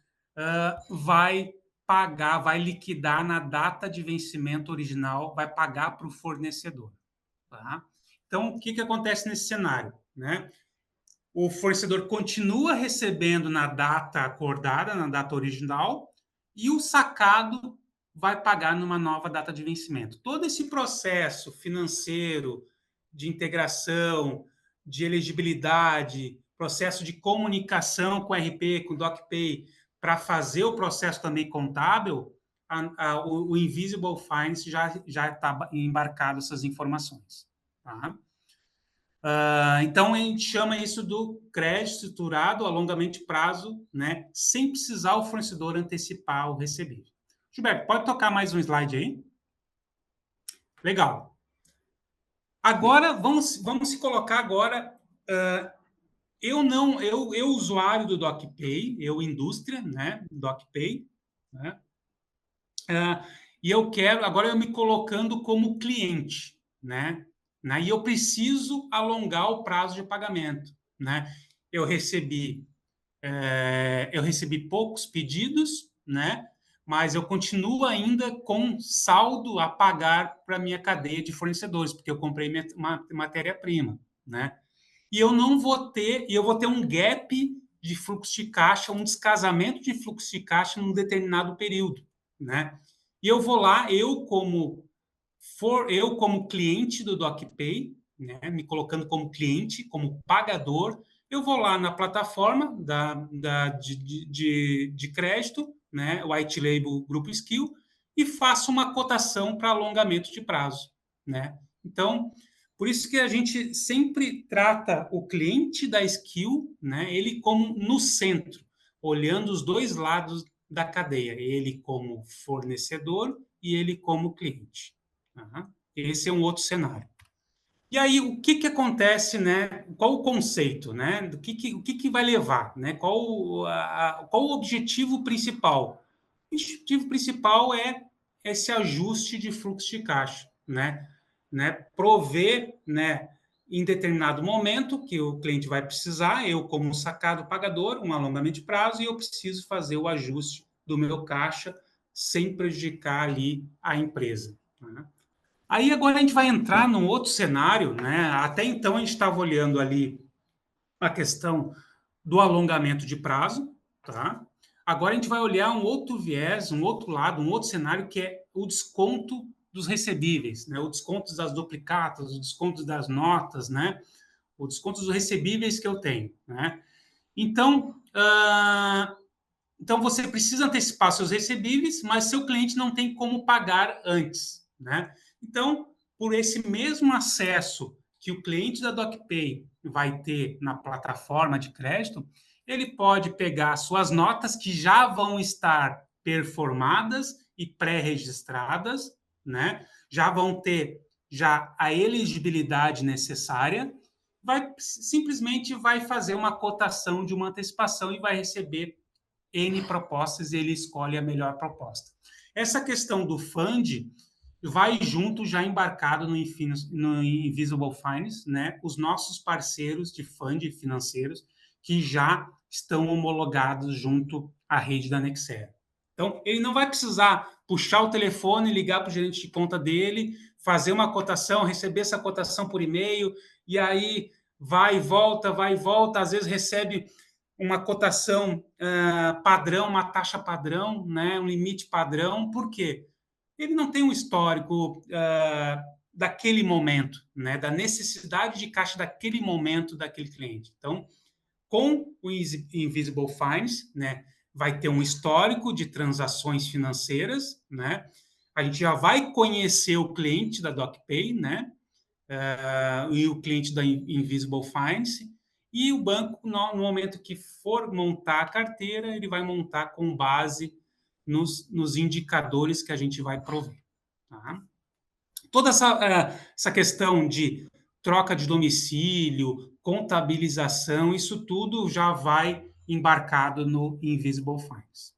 vai pagar, vai liquidar na data de vencimento original, vai pagar para o fornecedor. Tá? Então, o que acontece nesse cenário? Né? O fornecedor continua recebendo na data acordada, na data original, e o sacado vai pagar numa nova data de vencimento. Todo esse processo financeiro de integração, de elegibilidade, processo de comunicação com o RP, com o DocPay, para fazer o processo também contábil, o Invisible Finance já está embarcado essas informações. Tá? Então, a gente chama isso do crédito estruturado, alongamento de prazo, né, sem precisar o fornecedor antecipar o recebível. Gilberto, pode tocar mais um slide aí? Legal. Agora, vamos se colocar agora... eu usuário do DocPay, eu indústria, né, DocPay, né, e agora eu me colocando como cliente, né, e eu preciso alongar o prazo de pagamento, né, eu recebi poucos pedidos, né, mas eu continuo ainda com saldo a pagar para a minha cadeia de fornecedores, porque eu comprei matéria-prima, né? E eu vou ter um gap de fluxo de caixa, um descasamento de fluxo de caixa num determinado período, né? E eu vou lá, eu como cliente do DocPay, né, me colocando como cliente, como pagador, eu vou lá na plataforma de crédito, né, White Label Grupo Skill, e faço uma cotação para alongamento de prazo, né? Então, por isso que a gente sempre trata o cliente da Skill, né, ele como no centro, olhando os dois lados da cadeia, ele como fornecedor e ele como cliente. Uhum. Esse é um outro cenário. E aí, o que acontece, né? Qual o conceito, né? O que vai levar, né? Qual o objetivo principal? O objetivo principal é esse ajuste de fluxo de caixa, né? Prover, né, em determinado momento que o cliente vai precisar, eu como sacado pagador, um alongamento de prazo, e eu preciso fazer o ajuste do meu caixa sem prejudicar ali a empresa, né? Aí agora a gente vai entrar num outro cenário, né? Até então a gente estava olhando ali a questão do alongamento de prazo, tá? Agora a gente vai olhar um outro viés, um outro lado, um outro cenário que é o desconto dos recebíveis, né? O desconto das duplicatas, o desconto das notas, né? O desconto dos recebíveis que eu tenho, né? Então, então você precisa antecipar seus recebíveis, mas seu cliente não tem como pagar antes, né? Então, por esse mesmo acesso que o cliente da DocPay vai ter na plataforma de crédito, ele pode pegar suas notas que já vão estar performadas e pré-registradas, né? Já vão ter já a elegibilidade necessária, simplesmente vai fazer uma cotação de uma antecipação e vai receber N propostas e ele escolhe a melhor proposta. Essa questão do fund vai junto, já embarcado no Invisible Finance, né? Os nossos parceiros de fund financeiros que já estão homologados junto à rede da Nexera. Então, ele não vai precisar puxar o telefone, ligar para o gerente de conta dele, fazer uma cotação, receber essa cotação por e-mail, e aí vai e volta, às vezes recebe uma cotação padrão, uma taxa padrão, né, um limite padrão. Por quê? Ele não tem um histórico daquele momento, né, da necessidade de caixa daquele momento daquele cliente. Então, com o Invisible Finance, né, vai ter um histórico de transações financeiras, né? A gente já vai conhecer o cliente da DocPay, né? E o cliente da Invisible Finance, e o banco, no momento que for montar a carteira, ele vai montar com base nos indicadores que a gente vai prover. Tá? Toda essa questão de troca de domicílio, contabilização, isso tudo já vai embarcado no Invisible Finance.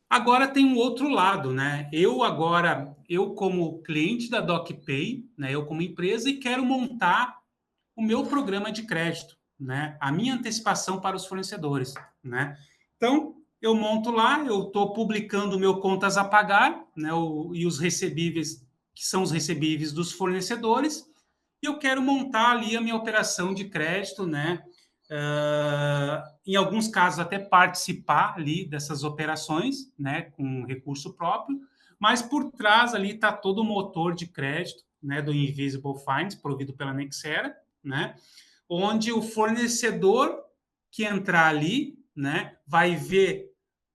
Agora tem um outro lado, né? Eu como cliente da DocPay, né? Eu como empresa, e quero montar o meu programa de crédito, né? A minha antecipação para os fornecedores, né? Então, eu monto lá, eu estou publicando o meu contas a pagar, né? E os recebíveis, que são os recebíveis dos fornecedores, e eu quero montar ali a minha operação de crédito, né? Em alguns casos, até participar ali dessas operações, né? Com recurso próprio, mas por trás ali está todo o motor de crédito, né? Do Invisible Finance, provido pela Nexera, né? Onde o fornecedor que entrar ali, né, vai ver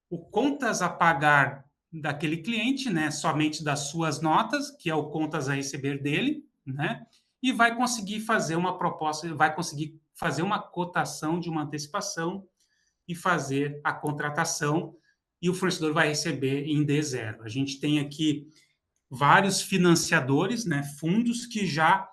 o contas a pagar daquele cliente, né, somente das suas notas, que é o contas a receber dele, né, e vai conseguir fazer uma proposta, vai conseguir fazer uma cotação de uma antecipação e fazer a contratação, e o fornecedor vai receber em D0. A gente tem aqui vários financiadores, né, fundos que já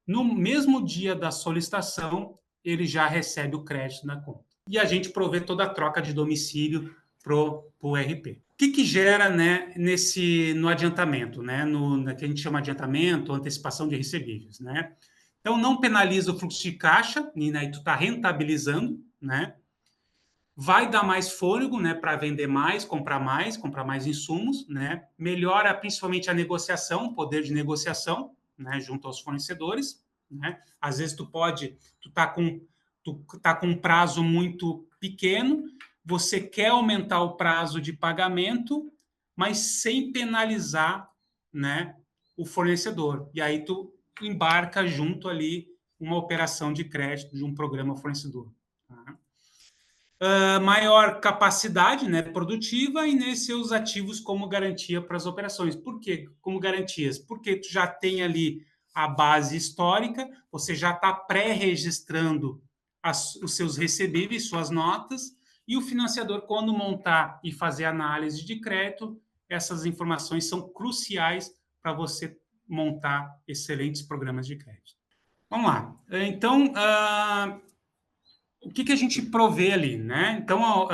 no mesmo dia da solicitação, ele já recebe o crédito na conta. E a gente provê toda a troca de domicílio para o RP. O que gera, né, no adiantamento, né, no que a gente chama de adiantamento, antecipação de recebíveis, né? Então, não penaliza o fluxo de caixa, e aí tu está rentabilizando, né? vai dar mais fôlego, né, para vender mais, comprar mais insumos, né? Melhora principalmente a negociação, o poder de negociação, né, junto aos fornecedores, né? Às vezes tu tá com um prazo muito pequeno, você quer aumentar o prazo de pagamento, mas sem penalizar, né, o fornecedor. E aí tu embarca junto ali uma operação de crédito de um programa fornecedor. Tá? Maior capacidade, né, produtiva e nesses seus ativos como garantia para as operações. Por quê? Como garantias? Porque tu já tem ali a base histórica, você já está pré-registrando os seus recebíveis, suas notas, e o financiador, quando montar e fazer análise de crédito, essas informações são cruciais para você montar excelentes programas de crédito. Vamos lá. Então, o que a gente provê ali, né? Então,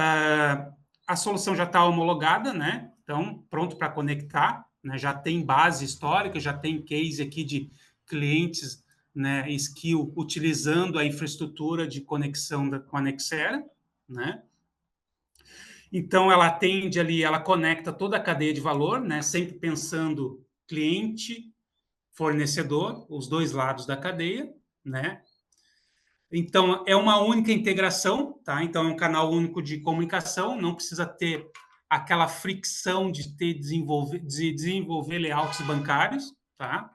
a solução já está homologada, né? Então, pronto para conectar, né? Já tem base histórica, já tem case aqui de clientes, né, skill utilizando a infraestrutura de conexão com a Nexera, né? Então, ela atende ali, ela conecta toda a cadeia de valor, né? Sempre pensando cliente, fornecedor, os dois lados da cadeia, né? Então, é uma única integração, tá? Então, é um canal único de comunicação, não precisa ter aquela fricção de desenvolver layouts bancários, tá?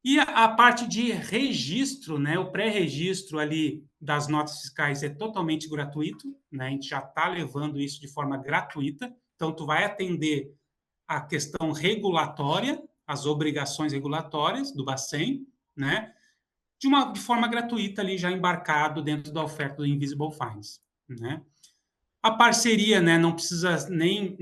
E a parte de registro, né? O pré-registro ali das notas fiscais é totalmente gratuito, né? A gente já está levando isso de forma gratuita. Então, tu vai atender a questão regulatória, as obrigações regulatórias do Bacen, né? De forma gratuita ali já embarcado dentro da oferta do Invisible Finance, né? A parceria, né, não precisa nem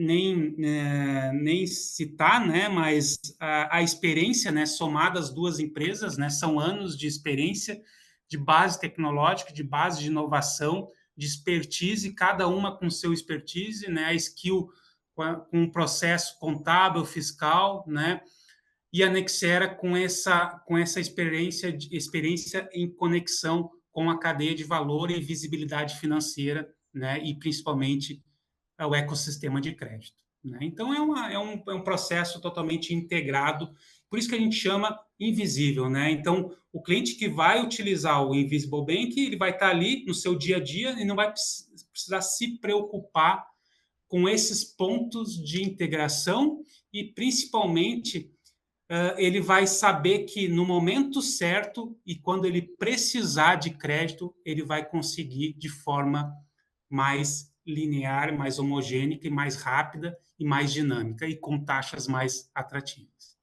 citar, né, mas a experiência, né, somada às duas empresas, né, são anos de experiência, de base tecnológica, de base de inovação, de expertise, cada uma com seu expertise, né, a skill com um processo contábil, fiscal, né, e a Nexera com essa experiência em conexão com a cadeia de valor e visibilidade financeira, né, e principalmente o ecossistema de crédito. Né? Então, é um processo totalmente integrado, por isso que a gente chama invisível. Né? Então, o cliente que vai utilizar o Invisible Bank, ele vai estar ali no seu dia a dia e não vai precisar se preocupar com esses pontos de integração e, principalmente, ele vai saber que no momento certo e quando ele precisar de crédito, ele vai conseguir de forma mais linear, mais homogênea, mais rápida e mais dinâmica e com taxas mais atrativas.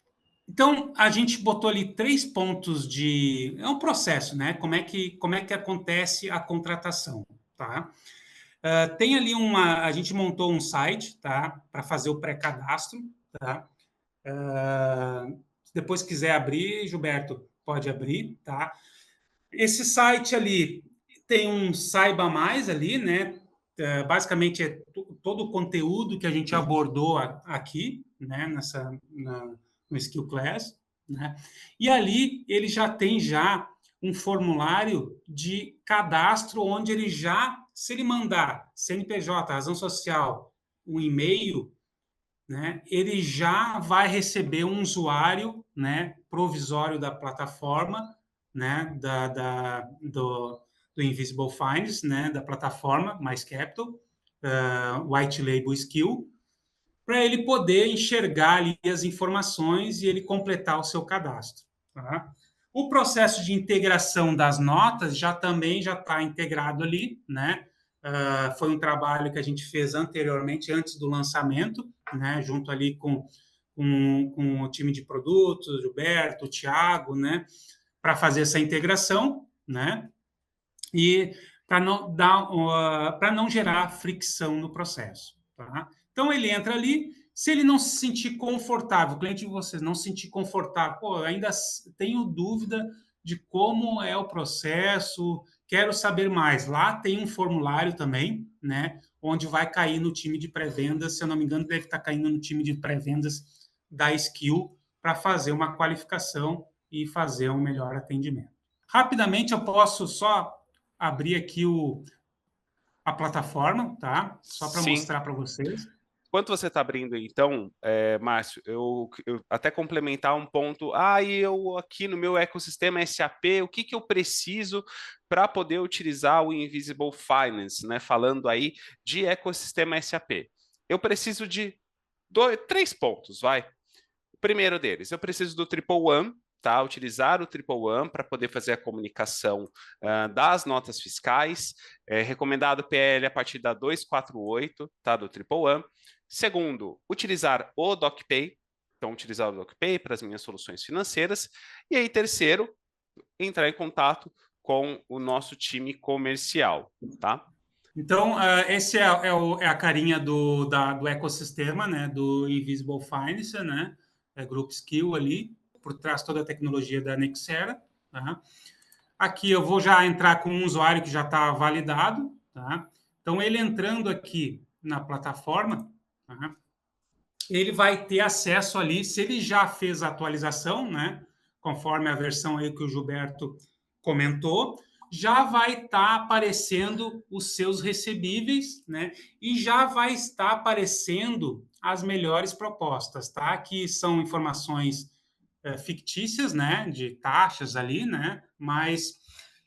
Então, a gente botou ali 3 pontos de... É um processo, né? Como é que acontece a contratação, tá? Tem ali a gente montou um site, tá? Para fazer o pré-cadastro, tá? Se depois quiser abrir, Gilberto, pode abrir, tá? Esse site ali tem um Saiba Mais ali, né? Basicamente é todo o conteúdo que a gente abordou aqui, né? No Skill Class, né? E ali ele já tem um formulário de cadastro onde ele se ele mandar CNPJ, razão social, um e-mail, né, ele já vai receber um usuário, né, provisório da plataforma, né, do Invisible Finance, né, da plataforma Mais Capital, White Label Skill, para ele poder enxergar ali as informações e ele completar o seu cadastro. Tá? O processo de integração das notas também já está integrado ali, né? Foi um trabalho que a gente fez anteriormente, antes do lançamento, né? Junto ali com o time de produtos, o Gilberto, o Thiago, né? Para fazer essa integração, né? E para não gerar fricção no processo. Tá? Então, ele entra ali, se ele não se sentir confortável, o cliente de vocês não se sentir confortável, pô, eu ainda tenho dúvida de como é o processo, quero saber mais. Lá tem um formulário também, né, onde vai cair no time de pré-vendas, se eu não me engano, deve estar caindo no time de pré-vendas da Skill para fazer uma qualificação e fazer um melhor atendimento. Rapidamente, eu posso só abrir aqui a plataforma, tá? Só para mostrar para vocês. Enquanto você está abrindo, então, Márcio, eu até complementar um ponto. E eu aqui no meu ecossistema SAP, o que eu preciso para poder utilizar o Invisible Finance, né? Falando aí de ecossistema SAP. Eu preciso de 3 pontos, vai. O primeiro deles, eu preciso do Triple One, tá? Utilizar o Triple One para poder fazer a comunicação das notas fiscais, recomendado PL a partir da 248, tá? Do Triple One. Segundo, utilizar o DocPay, então utilizar o DocPay para as minhas soluções financeiras. E aí, terceiro, entrar em contato com o nosso time comercial, tá? Então, esse é a carinha do ecossistema, né? Do Invisible Finance, né? Group Skill ali, por trás toda a tecnologia da Nexera. Tá? Aqui eu vou já entrar com um usuário que já está validado. Tá? Então, ele entrando aqui na plataforma, tá? Ele vai ter acesso ali, se ele já fez a atualização, né? Conforme a versão aí que o Gilberto comentou, já vai estar aparecendo os seus recebíveis, né? E já vai estar aparecendo as melhores propostas, tá? Que são informações fictícias, né? De taxas ali, né? Mas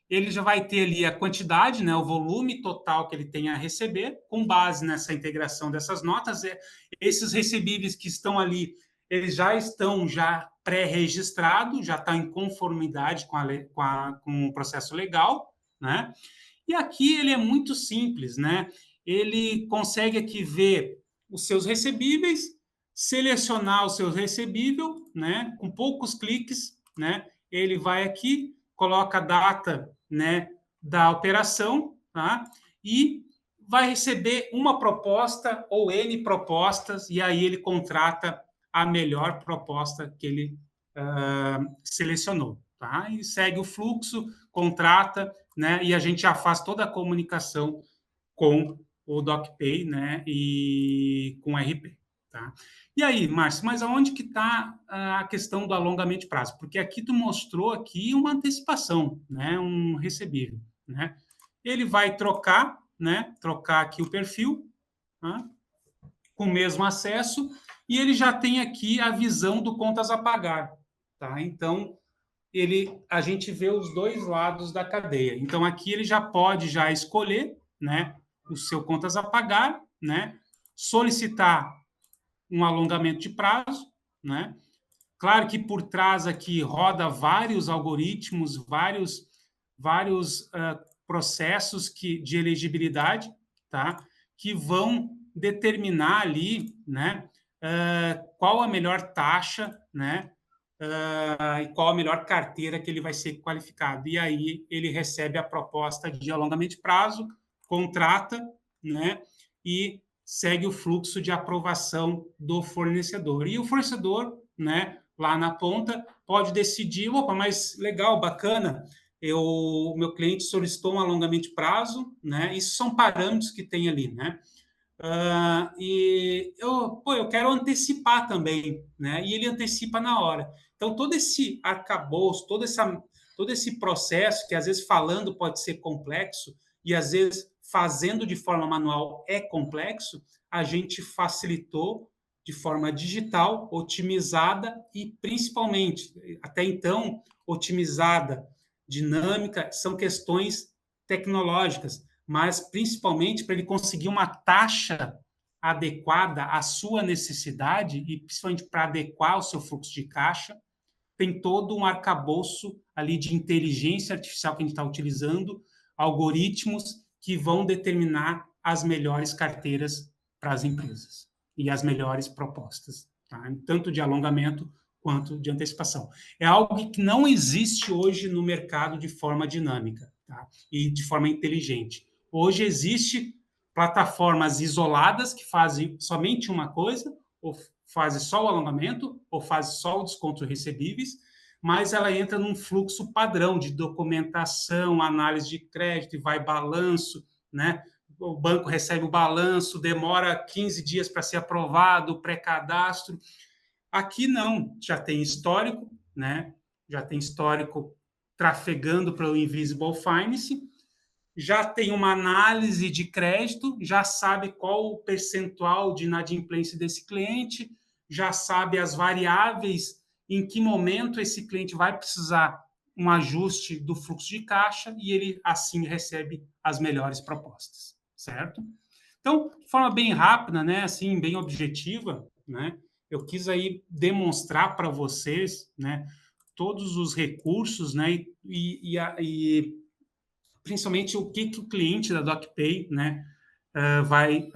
ele já vai ter ali a quantidade, né? O volume total que ele tem a receber, com base nessa integração dessas notas. Esses recebíveis que estão ali, eles já estão pré-registrados, já estão em conformidade com o processo legal, né? E aqui ele é muito simples, né? Ele consegue aqui ver os seus recebíveis, selecionar o seu recebível, né? Com poucos cliques, né? Ele vai aqui, coloca a data, né, da operação, tá? E vai receber uma proposta ou N propostas, e aí ele contrata a melhor proposta que ele selecionou. Tá? E segue o fluxo, contrata, né? E a gente já faz toda a comunicação com o DocPay, né? E com o RP. Tá? E aí, Márcio, mas aonde que está a questão do alongamento de prazo? Porque aqui tu mostrou aqui uma antecipação, né? Um recebível, né? Ele vai trocar, né? Trocar aqui o perfil, né? Com o mesmo acesso, e ele já tem aqui a visão do contas a pagar, tá? Então, a gente vê os dois lados da cadeia. Então, aqui ele já pode já escolher, né? O seu contas a pagar, né? Solicitar um alongamento de prazo, né? Claro que por trás aqui roda vários algoritmos, vários processos de elegibilidade, tá? Que vão determinar ali, né? Qual a melhor taxa, né? E qual a melhor carteira que ele vai ser qualificado. E aí ele recebe a proposta de alongamento de prazo, contrata, né? E segue o fluxo de aprovação do fornecedor. E o fornecedor, né, lá na ponta, pode decidir, opa, mas legal, bacana, o meu cliente solicitou um alongamento de prazo, né? Isso são parâmetros que tem ali, né? E eu quero antecipar também, né? E ele antecipa na hora. Então, todo esse arcabouço, todo esse processo, que às vezes falando pode ser complexo, e às vezes fazendo de forma manual é complexo, a gente facilitou de forma digital, otimizada e, principalmente, até então, otimizada, dinâmica, são questões tecnológicas, mas principalmente para ele conseguir uma taxa adequada à sua necessidade e principalmente para adequar o seu fluxo de caixa, tem todo um arcabouço ali de inteligência artificial que a gente está utilizando, algoritmos que vão determinar as melhores carteiras para as empresas e as melhores propostas, tá? Tanto de alongamento quanto de antecipação. É algo que não existe hoje no mercado de forma dinâmica, tá? E de forma inteligente. Hoje existe plataformas isoladas que fazem somente uma coisa, ou fazem só o alongamento, ou fazem só o desconto recebíveis, mas ela entra num fluxo padrão de documentação, análise de crédito, vai balanço, né? O banco recebe o balanço, demora 15 dias para ser aprovado, pré-cadastro. Aqui não, já tem histórico, né? Já tem histórico trafegando para o Invisible Finance, já tem uma análise de crédito, já sabe qual o percentual de inadimplência desse cliente, já sabe as variáveis, em que momento esse cliente vai precisar um ajuste do fluxo de caixa e ele, assim, recebe as melhores propostas, certo? Então, de forma bem rápida, né, assim, bem objetiva, né, eu quis aí demonstrar para vocês, né, todos os recursos, né, e principalmente o que o cliente da DocPay, né, vai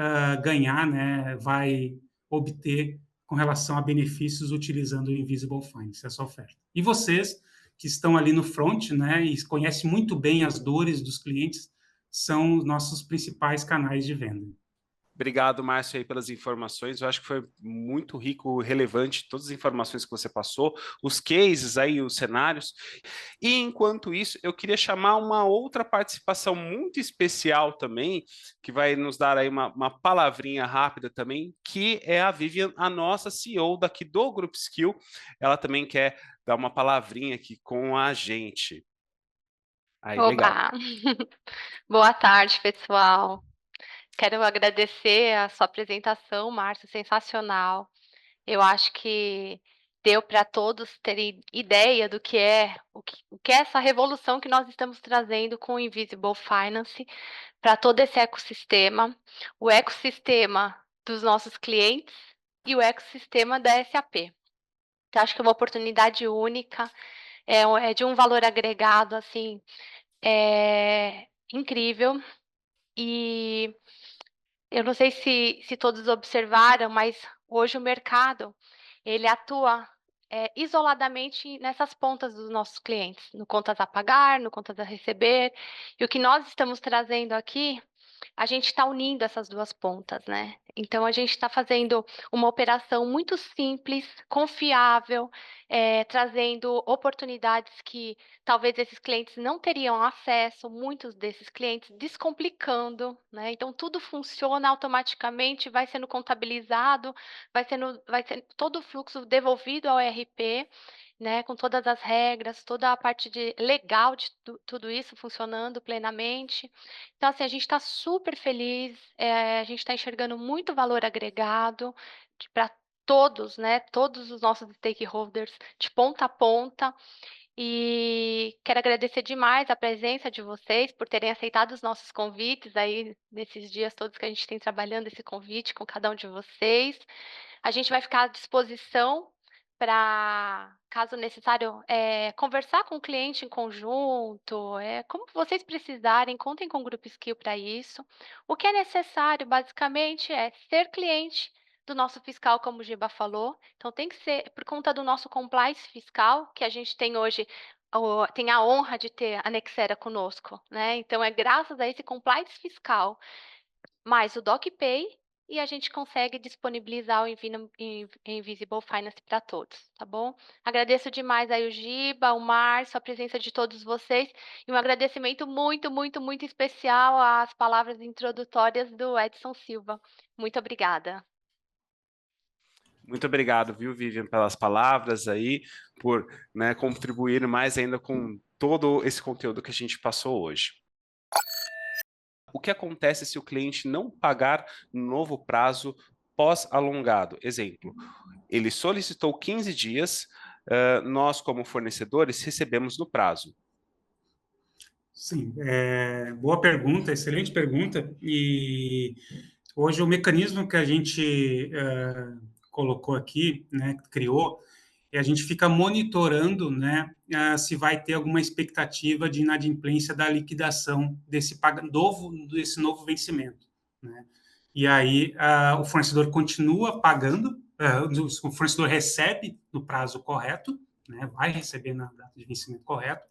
ganhar, né, vai obter com relação a benefícios utilizando o Invisible Finance, essa oferta. E vocês que estão ali no front, né, e conhecem muito bem as dores dos clientes, são os nossos principais canais de venda. Obrigado, Márcio, aí pelas informações. Eu acho que foi muito rico, relevante, todas as informações que você passou, os cases aí, os cenários. E enquanto isso, eu queria chamar uma outra participação muito especial também, que vai nos dar aí uma palavrinha rápida também, que é a Vivian, a nossa CEO daqui do Grupo Skill. Ela também quer dar uma palavrinha aqui com a gente. Aí, legal. Oba! Boa tarde, pessoal. Quero agradecer a sua apresentação, Márcio, sensacional. Eu acho que deu para todos terem ideia do que é o que é essa revolução que nós estamos trazendo com o Invisible Finance para todo esse ecossistema, o ecossistema dos nossos clientes e o ecossistema da SAP. Então, acho que é uma oportunidade única, é de um valor agregado assim incrível. E eu não sei se todos observaram, mas hoje o mercado ele atua isoladamente nessas pontas dos nossos clientes, no contas a pagar, no contas a receber. E o que nós estamos trazendo aqui, a gente está unindo essas duas pontas, né? Então, a gente está fazendo uma operação muito simples, confiável, trazendo oportunidades que talvez esses clientes não teriam acesso, muitos desses clientes descomplicando, né? Então, tudo funciona automaticamente, vai sendo contabilizado, vai sendo todo o fluxo devolvido ao ERP, né, com todas as regras, toda a parte legal de tudo isso funcionando plenamente. Então, assim, a gente está super feliz, a gente está enxergando muito valor agregado para todos, né? Todos os nossos stakeholders, de ponta a ponta. E quero agradecer demais a presença de vocês por terem aceitado os nossos convites aí nesses dias todos que a gente tem trabalhando esse convite com cada um de vocês. A gente vai ficar à disposição para, caso necessário, conversar com o cliente em conjunto, como vocês precisarem, contem com o Grupo Skill para isso. O que é necessário, basicamente, é ser cliente do nosso fiscal, como o Giba falou. Então, tem que ser por conta do nosso compliance fiscal, que a gente tem hoje, tem a honra de ter a Nexera conosco, né? Então, é graças a esse compliance fiscal, mais o DocPay, e a gente consegue disponibilizar o Invisible Finance para todos, tá bom? Agradeço demais aí o Giba, o Márcio, a presença de todos vocês, e um agradecimento muito, muito, muito especial às palavras introdutórias do Edson Silva. Muito obrigada. Muito obrigado, viu, Vivian, pelas palavras aí, por, né, contribuir mais ainda com todo esse conteúdo que a gente passou hoje. O que acontece se o cliente não pagar no novo prazo pós-alongado? Exemplo, ele solicitou 15 dias, nós, como fornecedores, recebemos no prazo. Sim, boa pergunta, excelente pergunta. E hoje o mecanismo que a gente colocou aqui, né, criou, e a gente fica monitorando, né, se vai ter alguma expectativa de inadimplência da liquidação desse novo vencimento, né? E aí o fornecedor continua pagando, o fornecedor recebe no prazo correto, né, vai receber na data de vencimento correto,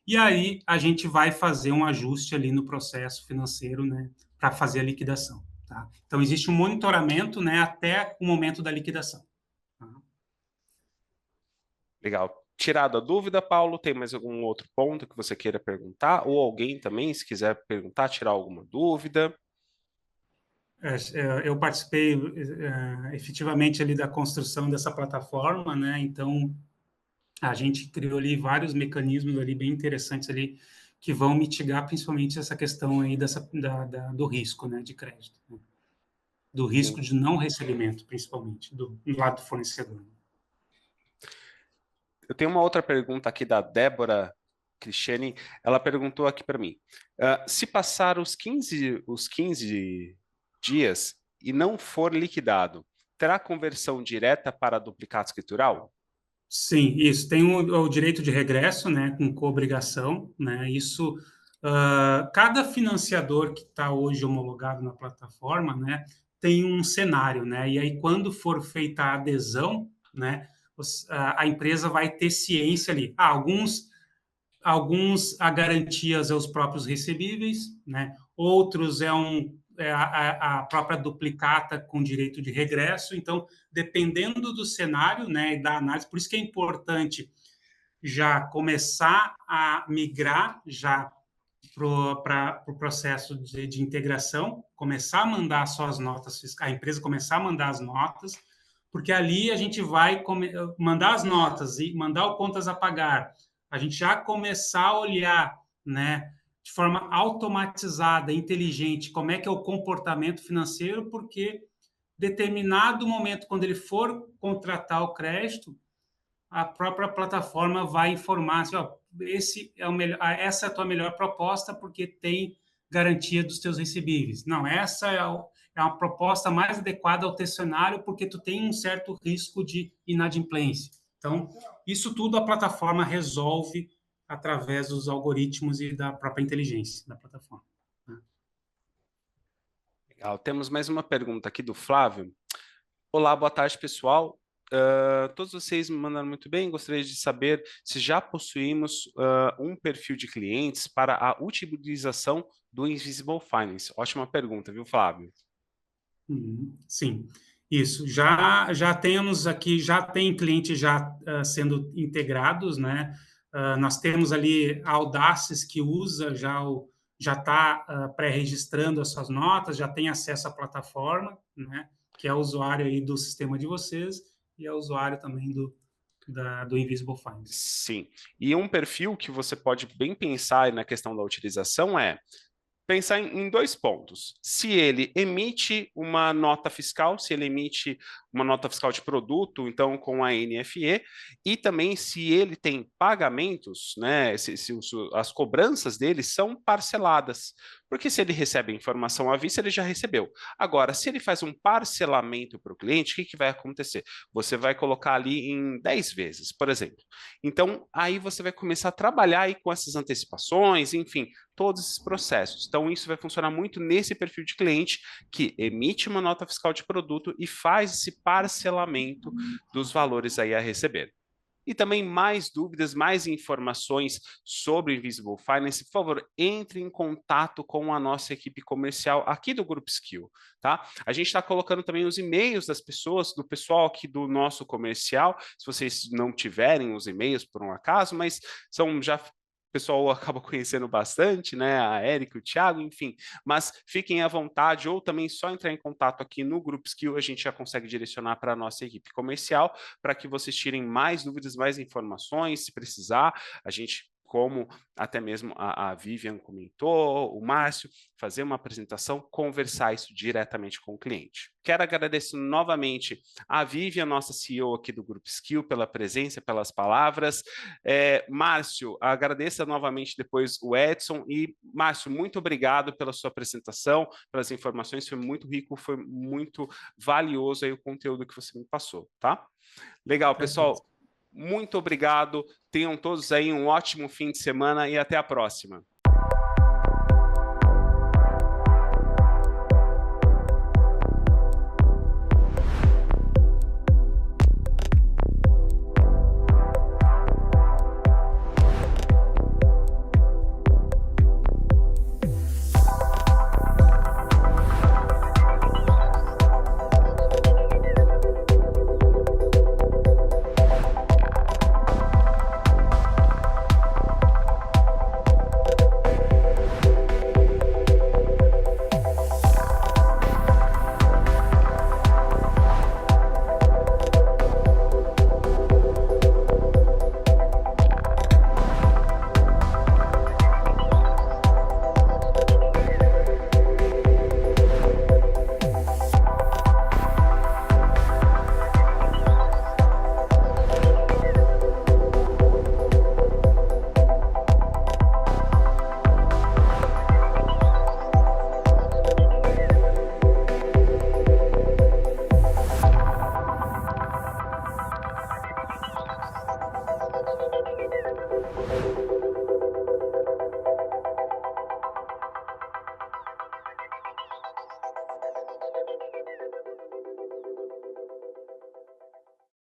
e aí a gente vai fazer um ajuste ali no processo financeiro, né, para fazer a liquidação. Tá? Então, existe um monitoramento, né, até o momento da liquidação. Tá? Legal. Tirado a dúvida, Paulo, tem mais algum outro ponto que você queira perguntar? Ou alguém também, se quiser perguntar, tirar alguma dúvida? Eu participei efetivamente ali da construção dessa plataforma, né? Então a gente criou ali vários mecanismos ali bem interessantes ali que vão mitigar principalmente essa questão aí do risco, né, de crédito, né? Do risco de não recebimento, principalmente, do lado do fornecedor. Eu tenho uma outra pergunta aqui da Débora Cristiane. Ela perguntou aqui para mim, se passar os 15 dias e não for liquidado, terá conversão direta para duplicado escritural? Sim, isso. Tem o direito de regresso, né, com coobrigação, né, isso... cada financiador que está hoje homologado na plataforma, né, tem um cenário, né, e aí quando for feita a adesão, né, a empresa vai ter ciência ali. Alguns a garantias é os próprios recebíveis, né, outros é a própria duplicata com direito de regresso. Então, dependendo do cenário, né, e da análise, por isso que é importante já começar a migrar já para o processo de integração, começar a mandar suas notas, a empresa começar a mandar as notas, porque ali a gente vai mandar as notas e mandar o contas a pagar, a gente já começar a olhar, né, de forma automatizada, inteligente, como é que é o comportamento financeiro, porque determinado momento, quando ele for contratar o crédito, a própria plataforma vai informar assim, ó, essa é a tua melhor proposta porque tem garantia dos teus recebíveis. Não, essa é uma proposta mais adequada ao teu cenário porque tu tem um certo risco de inadimplência. Então, isso tudo a plataforma resolve através dos algoritmos e da própria inteligência da plataforma. Legal. Temos mais uma pergunta aqui do Flávio. Olá, boa tarde, pessoal. Todos vocês me mandaram muito bem. Gostaria de saber se já possuímos um perfil de clientes para a utilização do Invisible Finance. Ótima pergunta, viu, Flávio? Sim, isso. Já temos aqui, já tem clientes já sendo integrados, né? Nós temos ali a Audaces que usa já está pré-registrando as suas notas, já tem acesso à plataforma, né? Que é usuário aí do sistema de vocês e é usuário também do Invisible Finance. Sim. E um perfil que você pode bem pensar na questão da utilização é pensar em dois pontos. Se ele emite uma nota fiscal, se ele emite uma nota fiscal de produto, então com a NFE, e também se ele tem pagamentos, né, se as cobranças dele são parceladas. Porque se ele recebe a informação à vista, ele já recebeu. Agora, se ele faz um parcelamento para o cliente, o que vai acontecer? Você vai colocar ali em 10 vezes, por exemplo. Então, aí você vai começar a trabalhar aí com essas antecipações, enfim, todos esses processos. Então, isso vai funcionar muito nesse perfil de cliente que emite uma nota fiscal de produto e faz esse parcelamento dos valores aí a receber. E também mais dúvidas, mais informações sobre o Invisible Finance, por favor, entre em contato com a nossa equipe comercial aqui do Grupo Skill, tá? A gente está colocando também os e-mails das pessoas, do pessoal aqui do nosso comercial, se vocês não tiverem os e-mails por um acaso, mas são já... O pessoal acaba conhecendo bastante, né? A Érica, o Thiago, enfim. Mas fiquem à vontade, ou também só entrar em contato aqui no Grupo Skill, a gente já consegue direcionar para a nossa equipe comercial, para que vocês tirem mais dúvidas, mais informações, se precisar. A gente, como até mesmo a Vivian comentou, o Márcio, fazer uma apresentação, conversar isso diretamente com o cliente. Quero agradecer novamente a Vivian, nossa CEO aqui do Grupo Skill, pela presença, pelas palavras. Márcio, agradeça novamente depois o Edson. E, Márcio, muito obrigado pela sua apresentação, pelas informações, foi muito rico, foi muito valioso aí o conteúdo que você me passou, tá? Legal, pessoal. Muito obrigado. Tenham todos aí um ótimo fim de semana e até a próxima.